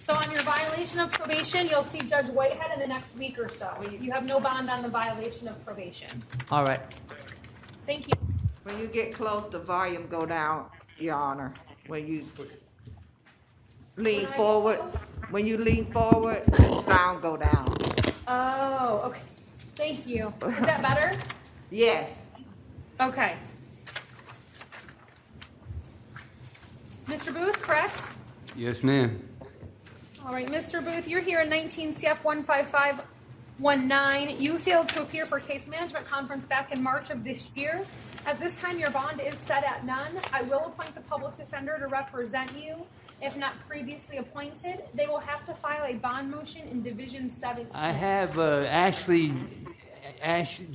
So on your violation of probation, you'll see Judge Whitehead in the next week or so. You have no bond on the violation of probation. All right. Thank you. When you get close, the volume go down, Your Honor. When you lean forward, the sound go down. Oh, okay. Thank you. Is that better? Yes. Okay. Mr. Booth, correct? Yes, ma'am. All right, Mr. Booth, you're here in 19 CF 15519. You failed to appear for case management conference back in March of this year. At this time, your bond is set at none. I will appoint the public defender to represent you. If not previously appointed, they will have to file a bond motion in Division 17. I have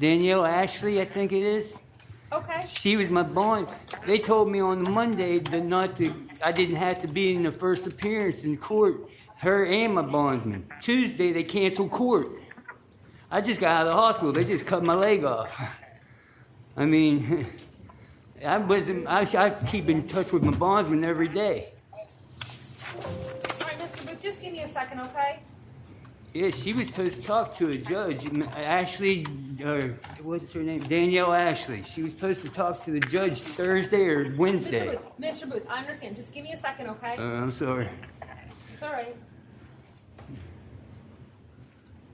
Danielle Ashley, I think it is. Okay. She was my bond. They told me on Monday that I didn't have to be in the first appearance in court. Her and my bondsman. Tuesday they canceled court. I just got out of the hospital. They just cut my leg off. I mean, I keep in touch with my bondsman every day. All right, Mr. Booth, just give me a second, okay? Yeah, she was supposed to talk to a judge, Ashley, what's her name? Danielle Ashley. She was supposed to talk to the judge Thursday or Wednesday. Mr. Booth, I understand. Just give me a second, okay? I'm sorry. It's all right.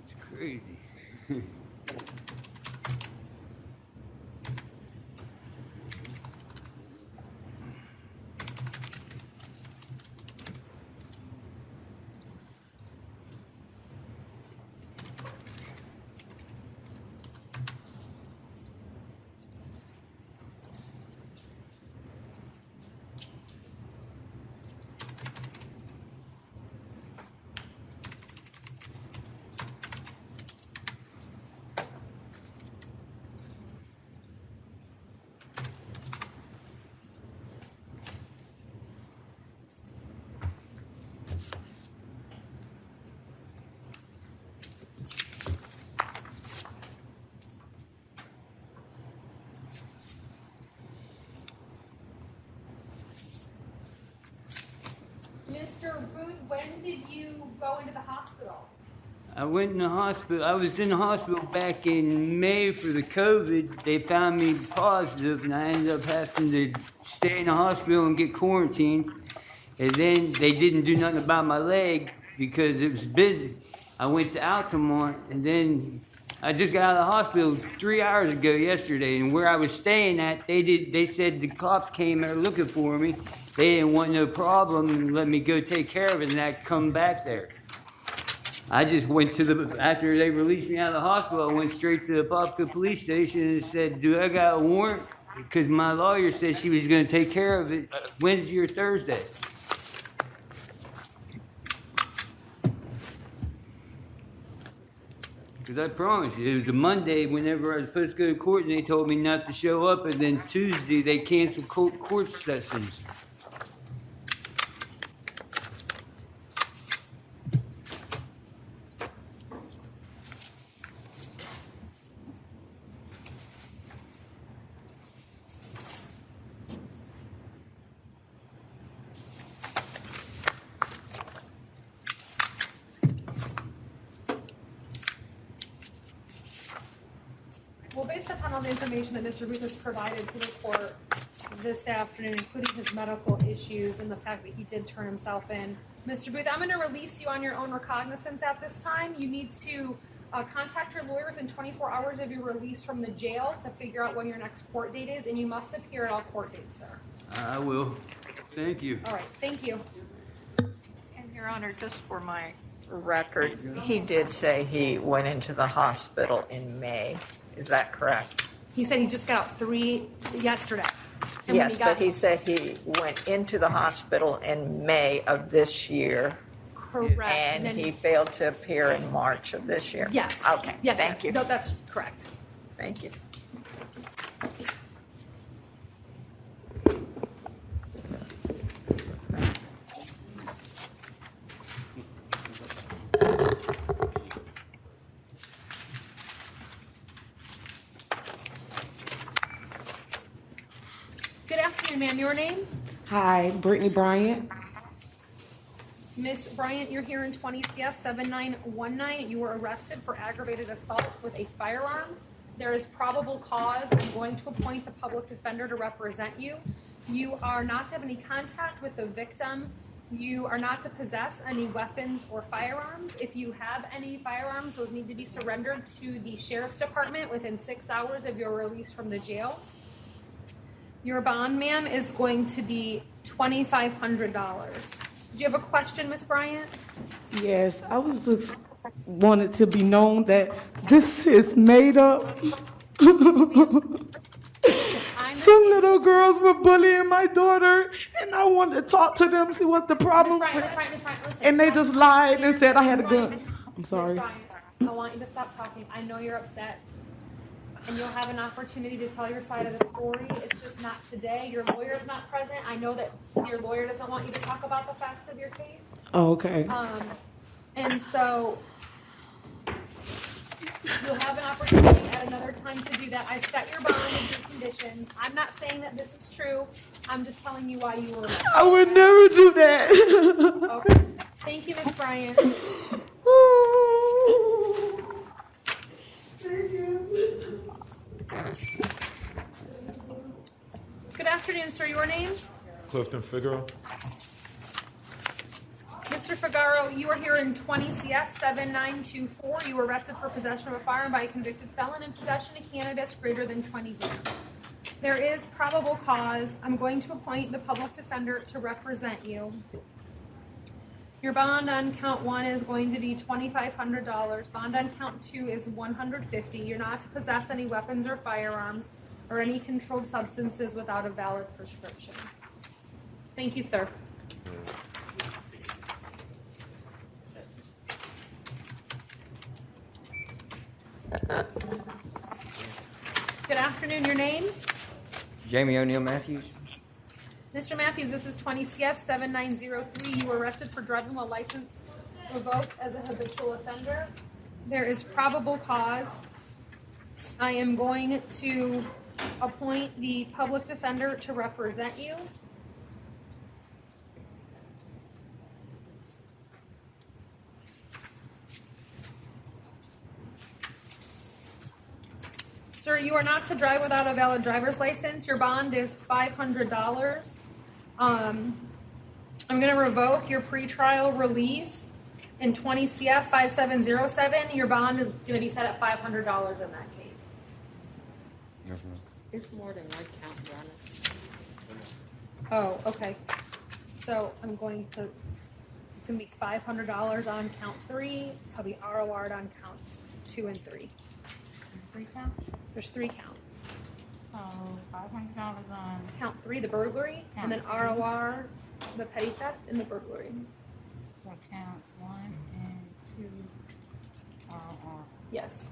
It's crazy. Mr. Booth, when did you go into the hospital? I went in the hospital. I was in the hospital back in May for the COVID. They found me positive, and I ended up having to stay in the hospital and get quarantined. And then they didn't do nothing about my leg because it was busy. I went to Altamont, and then I just got out of the hospital 3 hours ago yesterday. And where I was staying at, they said the cops came there looking for me. They didn't want no problem and let me go take care of it, and I come back there. I just went to after they released me out of the hospital, I went straight to the Popka police station and said, do I got a warrant? Because my lawyer said she was going to take care of it Wednesday or Thursday. Because I promise you, it was a Monday whenever I was supposed to go to court, and they told me not to show up, and then Tuesday they canceled court sessions. Well, based upon all the information that Mr. Booth has provided to the court this afternoon, including his medical issues and the fact that he did turn himself in, Mr. Booth, I'm going to release you on your own recognizance at this time. You need to contact your lawyer within 24 hours of your release from the jail to figure out when your next court date is, and you must appear at all court dates, sir. I will. Thank you. All right, thank you. And Your Honor, just for my record, he did say he went into the hospital in May. Is that correct? He said he just got out 3 yesterday. And when Yes, got but he said he went into the hospital in May of this year. correct. And then he failed to appear in March of this year. Yes. Okay, Yes, thank yes. you. No, that's correct. Thank you. Good afternoon, ma'am. Your name? Hi, Brittany Bryant. Miss Bryant, you're here in 20 CF 7919. You were arrested for aggravated assault with a firearm. There is probable cause. I'm going to appoint the public defender to represent you. You are not to have any contact with the victim. You are not to possess any weapons or firearms. If you have any firearms, those need to be surrendered to the sheriff's department within 6 hours of your release from the jail. Your bond, ma'am, is going to be $2,500. Do you have a question, Miss Bryant? Yes, I was just wanted to be known that this is made up. Some little girls were bullying my daughter, and I wanted to talk to them, see what the problem was. Miss Bryant, listen. And they just lied and said I had a gun. I'm sorry. Miss Bryant, I want you to stop talking. I know you're upset, and you'll have an opportunity to tell your side of the story. It's just not today. Your lawyer's not present. I know that your lawyer doesn't want you to talk about the facts of your case. Oh, okay. And so you'll have an opportunity at another time to do that. I've set your bond and your conditions. I'm not saying that this is true. I'm just telling you why you were arrested. I would never do that. Okay. Thank you, Miss Bryant. Good afternoon, sir. Your name? Clifton Figaro. Mr. Figaro, you are here in 20 CF 7924. You were arrested for possession of a firearm by a convicted felon in possession of cannabis greater than 20 grams. There is probable cause. I'm going to appoint the public defender to represent you. Your bond on count 1 is going to be $2,500. Bond on count 2 is $150. You're not to possess any weapons or firearms or any controlled substances without a valid prescription. Thank you, sir. Good afternoon. Your name? Jamie O'Neill Matthews. Mr. Matthews, this is 20 CF 7903. You were arrested for driving while license revoked as a habitual offender. There is probable cause. I am going to appoint the public defender to represent you. Sir, you are not to drive without a valid driver's license. Your bond is $500. I'm going to revoke your pretrial release in 20 CF 5707. Your bond is going to be set at $500 in that case. It's more than one count, Janice. Oh, okay. So I'm going to, it's going to be $500 on count 3. I'll be ROR'd on counts 2 and 3. 3 counts? There's 3 counts. So $500 on. Count 3, the burglary, and then ROR, the petty theft, and the burglary. So count 1 and 2 RR. Yes.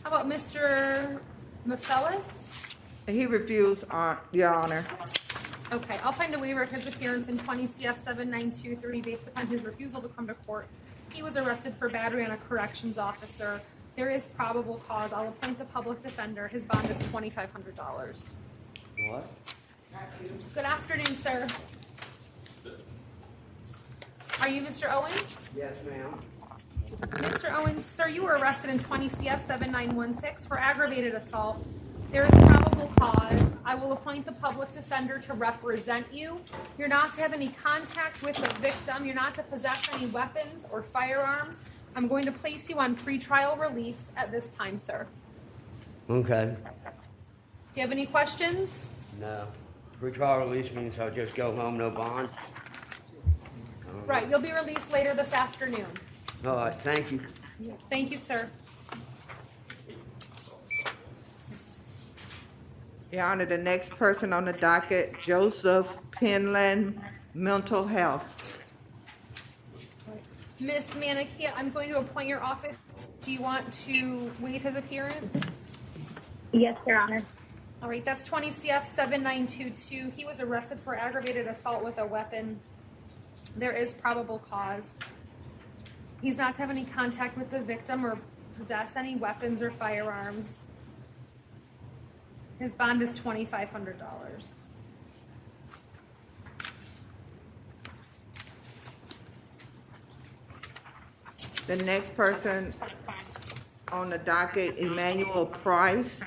How about Mr. Matthelis? He refused, Your Honor. Okay, I'll find a waiver of his appearance in 20 CF 7923 based upon his refusal to come to court. He was arrested for battery on a corrections officer. There is probable cause. I'll appoint the public defender. His bond is $2,500. What? Good afternoon, sir. Are you Mr. Owens? Yes, ma'am. Mr. Owens, sir, you were arrested in 20 CF 7916 for aggravated assault. There is probable cause. I will appoint the public defender to represent you. You're not to have any contact with the victim. You're not to possess any weapons or firearms. I'm going to place you on pretrial release at this time, sir. Okay. Do you have any questions? No. Pretrial release means I'll just go home, no bond? Right, you'll be released later this afternoon. All right, thank you. Thank you, sir. Your Honor, the next person on the docket, Joseph Penland, Mental Health. Miss Manikia, I'm going to appoint your office. Do you want to waive his appearance? Yes, Your Honor. All right, that's 20 CF 7922. He was arrested for aggravated assault with a weapon. There is probable cause. He's not to have any contact with the victim or possess any weapons or firearms. His bond is $2,500. The next person on the docket, Emmanuel Price,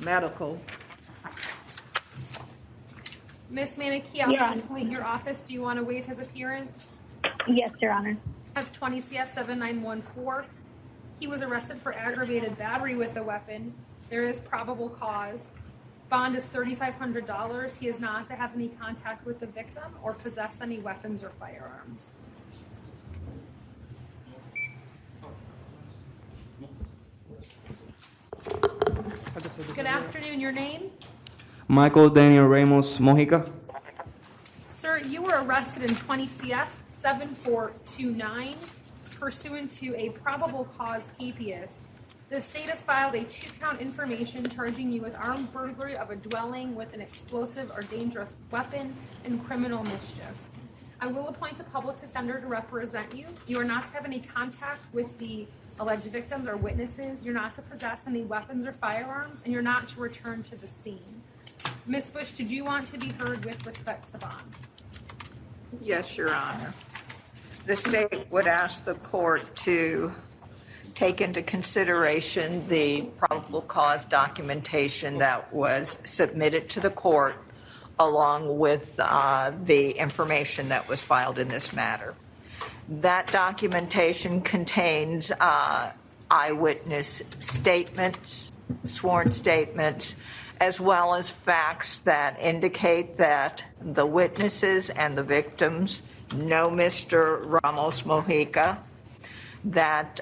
medical. Miss Manikia, I'll Yeah. appoint your office. Do you want to waive his appearance? Yes, Your Honor. That's 20 CF 7914. He was arrested for aggravated battery with a weapon. There is probable cause. Bond is $3,500. He is not to have any contact with the victim or possess any weapons or firearms. Good afternoon. Your name? Michael Daniel Ramos Mojica. Sir, you were arrested in 20 CF 7429 pursuant to a probable cause habeas. The state has filed a 2-count information charging you with armed burglary of a dwelling with an explosive or dangerous weapon and criminal mischief. I will appoint the public defender to represent you. You are not to have any contact with the alleged victims or witnesses. You're not to possess any weapons or firearms, and you're not to return to the scene. Ms. Bush, did you want to be heard with respect to the bond? Yes, Your Honor. The state would ask the court to take into consideration the probable cause documentation that was submitted to the court along with the information that was filed in this matter. That documentation contains eyewitness statements, sworn statements, as well as facts that indicate that the witnesses and the victims know Mr. Ramos Mojica, that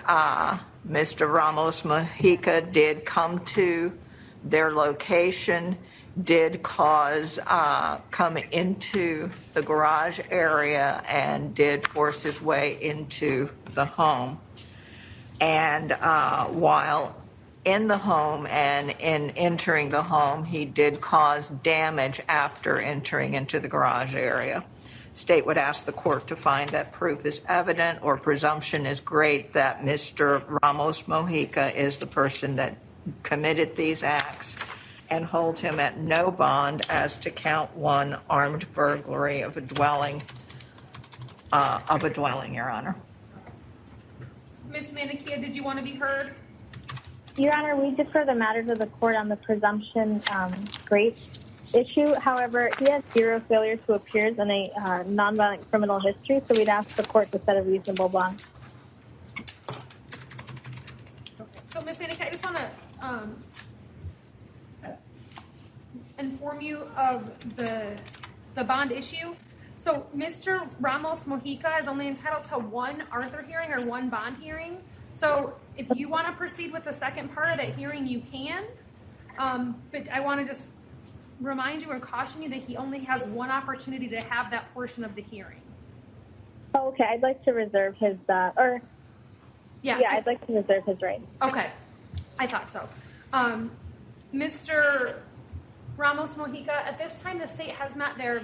Mr. Ramos Mojica did come to their location, did come into the garage area and did force his way into the home. And while in the home and in entering the home, he did cause damage after entering into the garage area. State would ask the court to find that proof is evident or presumption is great that Mr. Ramos Mojica is the person that committed these acts and hold him at no bond as to count 1 armed burglary of a dwelling, Your Honor. Ms. Manikia, did you want to be heard? Your Honor, we defer the matter to the court on the presumption great issue. However, he has 0 failure to appear in a nonviolent criminal history, so we'd ask the court to set a reasonable bond. So, Ms. Manikia, I just want to inform you of the bond issue. So, Mr. Ramos Mojica is only entitled to 1 Arthur hearing or 1 bond hearing. So, if you want to proceed with the second part of that hearing, you can. But I want to just remind you and caution you that he only has 1 opportunity to have that portion of the hearing. Oh, okay, I'd like to reserve his, I'd like to reserve his right. Okay, I thought so. Mr. Ramos Mojica, at this time, the state has met their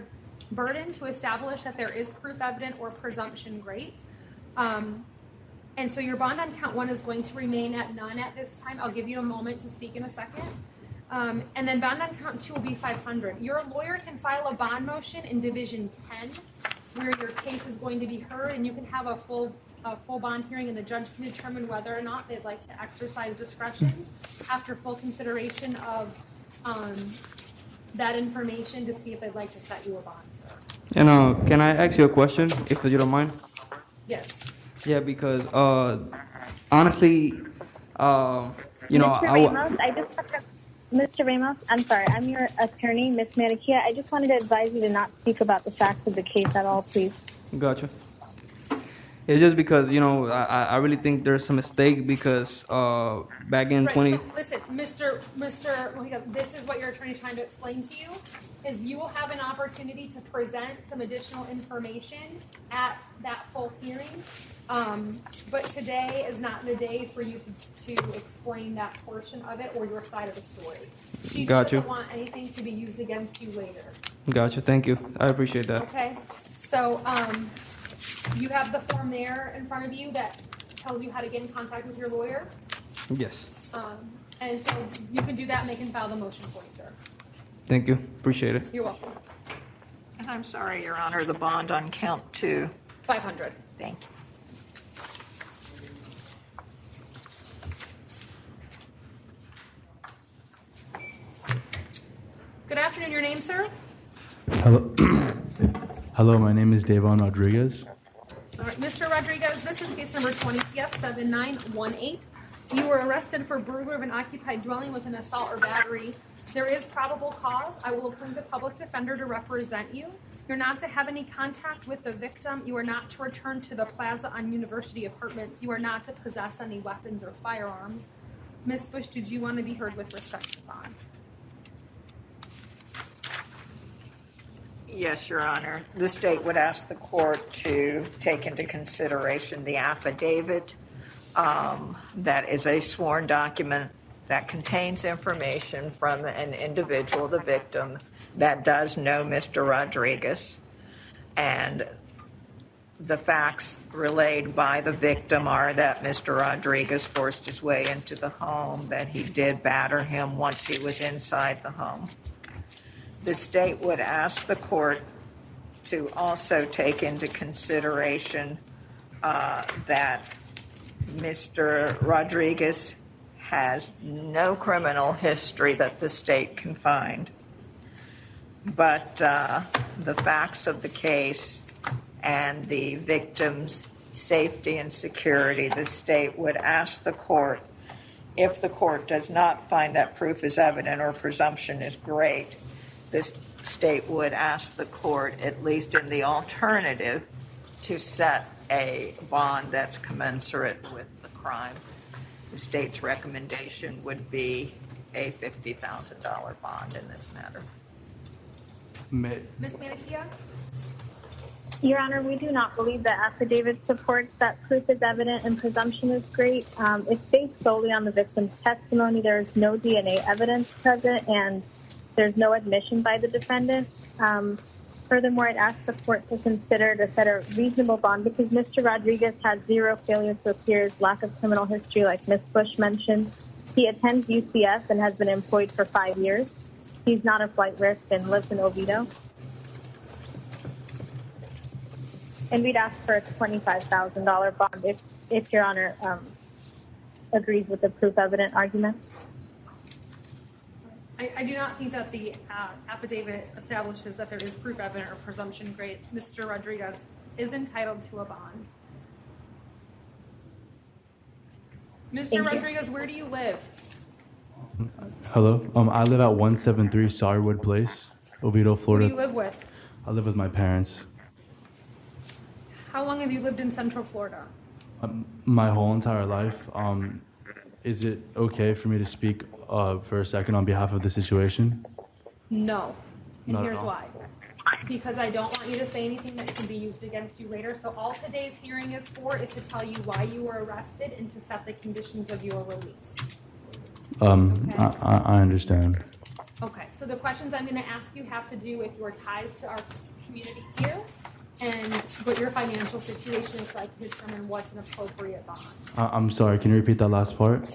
burden to establish that there is proof evident or presumption great. And so your bond on count 1 is going to remain at none at this time. I'll give you a moment to speak in a second. And then bond on count 2 will be $500. Your lawyer can file a bond motion in Division 10 where your case is going to be heard, and you can have a full bond hearing, and the judge can determine whether or not they'd like to exercise discretion after full consideration of that information to see if they'd like to set you a bond, sir. And can I ask you a question, if you don't mind? Yes. Yeah, because honestly, Mr. Ramos, I'm sorry, I'm your attorney, Ms. Manikia. I just wanted to advise you to not speak about the facts of the case at all, please. Gotcha. It's just because, I really think there's a mistake because back in Right, 20... so listen, Mr. Mojica, this is what your attorney's trying to explain to you, is you will have an opportunity to present some additional information at that full hearing. But today is not the day for you to explain that portion of it or your side of the story. She Gotcha. doesn't want anything to be used against you later. Gotcha, thank you. I appreciate that. Okay, so you have the form there in front of you that tells you how to get in contact with your lawyer. Yes. And so you can do that and they can file the motion for you, sir. Thank you. Appreciate it. You're welcome. And I'm sorry, Your Honor, the bond on count 2. 500. Thank you. Good afternoon. Your name, sir? Hello. Hello, my name is Davon Rodriguez. All right, Mr. Rodriguez, this is case number 20 CF 7918. You were arrested for burglary of an occupied dwelling with an assault or battery. There is probable cause. I will appoint a public defender to represent you. You're not to have any contact with the victim. You are not to return to the plaza on University Apartments. You are not to possess any weapons or firearms. Ms. Bush, did you want to be heard with respect to bond? Yes, Your Honor. The state would ask the court to take into consideration the affidavit. That is a sworn document that contains information from an individual, the victim, that does know Mr. Rodriguez. And the facts relayed by the victim are that Mr. Rodriguez forced his way into the home, that he did batter him once he was inside the home. The state would ask the court to also take into consideration that Mr. Rodriguez has no criminal history that the state can find. But the facts of the case and the victim's safety and security, the state would ask the court, if the court does not find that proof is evident or presumption is great, this state would ask the court, at least in the alternative, to set a bond that's commensurate with the crime. The state's recommendation would be a $50,000 bond in this matter. Ms. Manikia? Your Honor, we do not believe that affidavit supports that proof is evident and presumption is great. It's based solely on the victim's testimony. There is no DNA evidence present, and there's no admission by the defendant. Furthermore, I'd ask the court to consider to set a reasonable bond because Mr. Rodriguez has zero failure to appear, lack of criminal history, like Ms. Bush mentioned. He attends UCS and has been employed for 5 years. He's not a flight risk and lives in Oviedo. And we'd ask for a $25,000 bond if Your Honor agrees with the proof evident argument. I do not think that the affidavit establishes that there is proof evident or presumption great. Mr. Rodriguez is entitled to a bond. Mr. Rodriguez, where do you live? Hello. I live at 173 Sarwood Place, Oviedo, Who Florida. do you live with? I live with my parents. How long have you lived in Central Florida? My whole entire life. Is it okay for me to speak for a second on behalf of the situation? No. And Not at here's all. why. Because I don't want you to say anything that can be used against you later. So all today's hearing is for is to tell you why you were arrested and to set the conditions of your release. I understand. Okay. So the questions I'm going to ask you have to do with your ties to our community here and what your financial situation is like to determine what's an appropriate bond. I'm sorry, can you repeat that last part?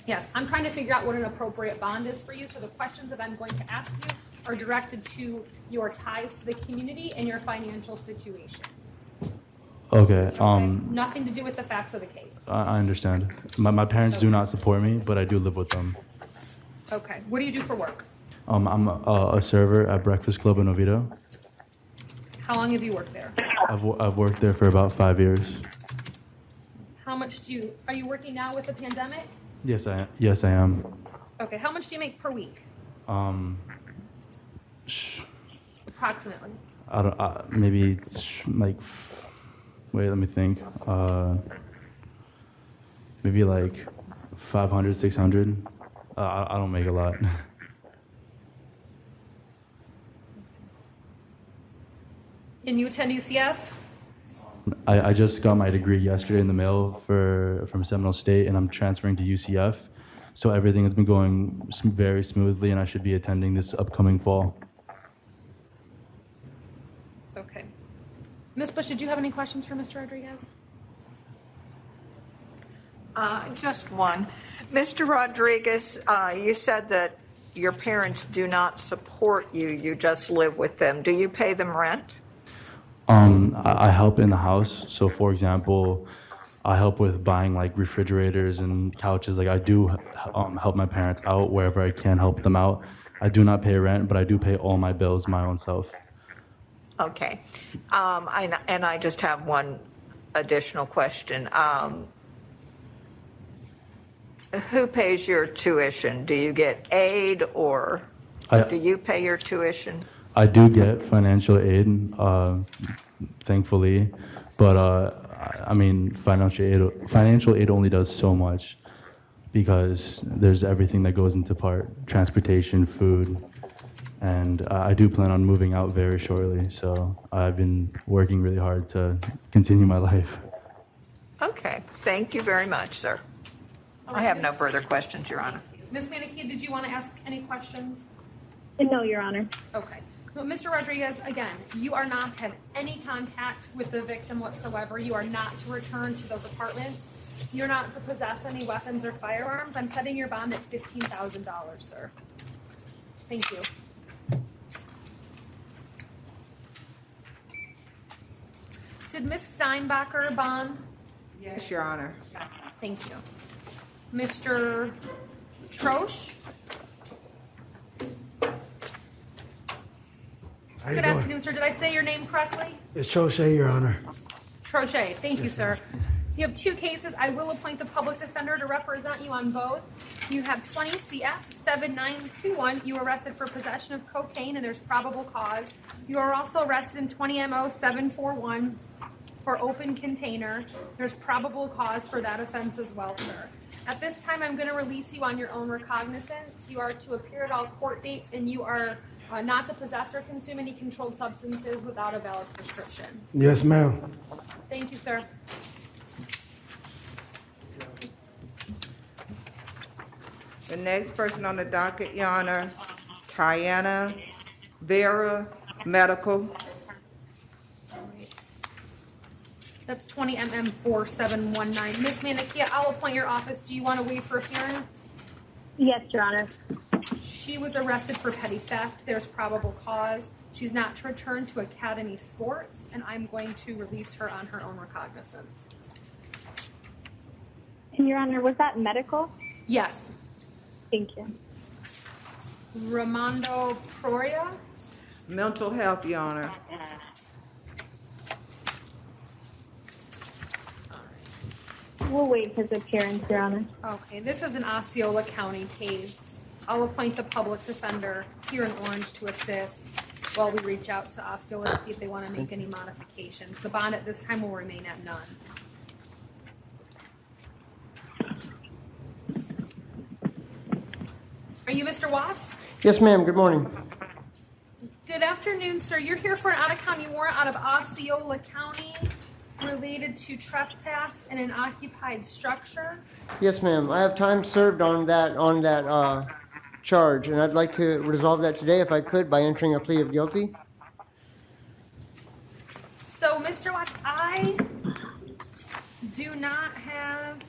Yes, I'm trying to figure out what an appropriate bond is for you. So the questions that I'm going to ask you are directed to your ties to the community and your financial situation. Okay. Nothing to do with the facts of the case. I understand. My parents do not support me, but I do live with them. Okay. What do you do for work? I'm a server at Breakfast Club in Oviedo. How long have you worked there? I've worked there for about 5 years. How much are you working now with the pandemic? Yes, I am. Okay. How much do you make per week? Approximately. I don't. Maybe like. Wait, let me think. Maybe like 500, 600. I don't make a lot. And you attend UCF? I just got my degree yesterday in the mail from Seminole State, and I'm transferring to UCF. So everything has been going very smoothly, and I should be attending this upcoming fall. Okay. Ms. Bush, did you have any questions for Mr. Rodriguez? Just one. Mr. Rodriguez, you said that your parents do not support you, you just live with them. Do you pay them rent? I help in the house. So, for example, I help with buying like refrigerators and couches. Like I do help my parents out wherever I can help them out. I do not pay rent, but I do pay all my bills my own self. Okay. And I just have one additional question. Who pays your tuition? Do you get aid or do you pay your tuition? I do get financial aid, thankfully, but I mean, financial aid only does so much because there's everything that goes into part, transportation, food, and I do plan on moving out very shortly, so I've been working really hard to continue my life. Okay. Thank you very much, sir. I have no further questions, Your Honor. Ms. Manikia, did you want to ask any questions? No, Your Honor. Okay. Well, Mr. Rodriguez, again, you are not to have any contact with the victim whatsoever. You are not to return to those apartments. You're not to possess any weapons or firearms. I'm setting your bond at $15,000, sir. Thank you. Did Ms. Steinbacher bond? Yes, Your Honor. Thank you. Mr. Troche? How you Good doing? afternoon, sir. Did I say your name correctly? It's Jose, Your Honor. Troche. Thank you, sir. You have two cases. I will appoint the public defender to represent you on both. You have 20 CF 7921. You were arrested for possession of cocaine, and there's probable cause. You are also arrested in 20 MO 741 for open container. There's probable cause for that offense as well, sir. At this time, I'm going to release you on your own recognizance. You are to appear at all court dates, and you are not to possess or consume any controlled substances without a valid prescription. Yes, ma'am. Thank you, sir. The next person on the docket, Your Honor, Tiana Vera, medical. That's 20 MM 4719. Ms. Manikia, I'll appoint your office. Do you want to waive her appearance? Yes, Your Honor. She was arrested for petty theft. There's probable cause. She's not to return to Academy Sports, and I'm going to release her on her own recognizance. And Your Honor, was that medical? Yes. Thank you. Ramondo Proria? Mental health, Your Honor. We'll waive his appearance, Your Honor. Okay, this is an Osceola County case. I'll appoint the public defender here in Orange to assist while we reach out to Osceola to see if they want to make any modifications. The bond at this time will remain at none. Are you Mr. Watts? Yes, ma'am. Good morning. Good afternoon, sir. You're here for an out-of-county warrant out of Osceola County related to trespass in an occupied structure. Yes, ma'am. I have time served on that charge, and I'd like to resolve that today if I could by entering a plea of guilty. So, Mr. Watts, I do not have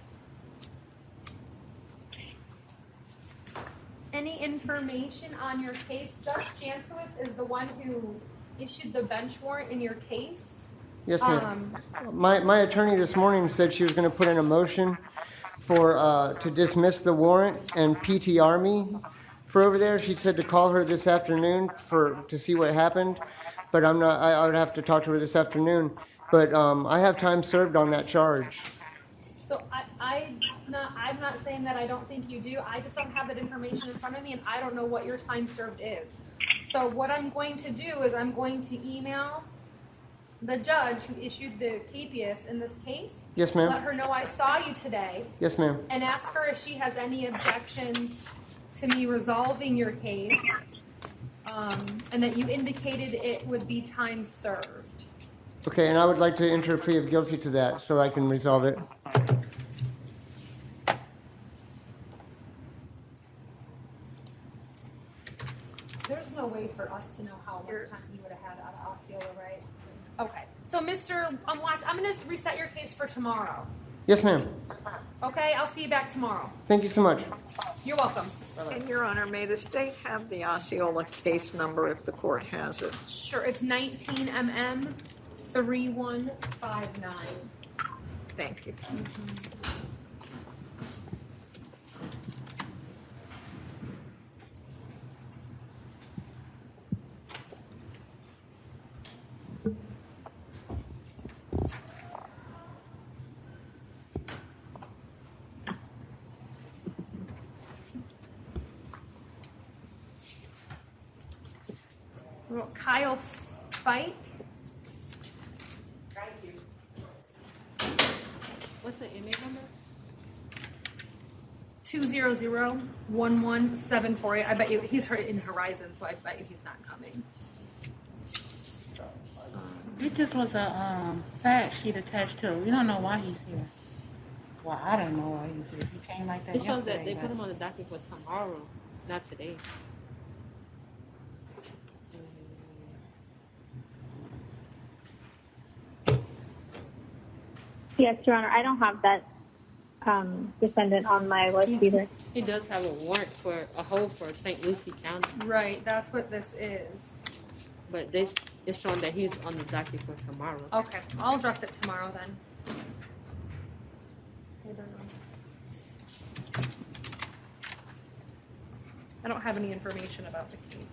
any information on your case. Judge Jancewitz is the one who issued the bench warrant in your case. Yes, ma'am. My attorney this morning said she was going to put in a motion to dismiss the warrant and PTR me for over there. She said to call her this afternoon to see what happened, but I'm not. I would have to talk to her this afternoon. But I have time served on that charge. So I'm not saying that I don't think you do. I just don't have that information in front of me, and I don't know what your time served is. So what I'm going to do is I'm going to email the judge who issued the capias in this case. Yes, ma'am. Let her know I saw you today. Yes, ma'am. And ask her if she has any objection to me resolving your case, and that you indicated it would be time served. Okay, and I would like to enter a plea of guilty to that so I can resolve it. There's no way for us to know how much time you would have had out of Osceola, right? Okay. So, Mr. Watts, I'm going to reset your case for tomorrow. Yes, ma'am. Okay, I'll see you back tomorrow. Thank you so much. You're welcome. And Your Honor, may the state have the Osceola case number if the court has it? Sure, it's 19 MM 3159. Thank you. Well, Kyle Fike. What's the inmate number? 200-11748. I bet you he's in Horizon, so I bet you he's not coming. It just was a fact sheet attached to it. We don't know why he's here. Well, I don't know why he's here. He came like that It shows that yesterday, they put but- him on the docket for tomorrow, not today. Yes, Your Honor. I don't have that defendant on my list either. He does have a warrant for a hold for St. Lucie County. Right, that's what this is. But this it's showing that he's on the docket for tomorrow. Okay, I'll address it tomorrow then. I don't have any information about the case.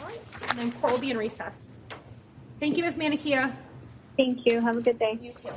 All right, and then court will be in recess. Thank you, Ms. Manikia. Thank you. Have a good day. You too.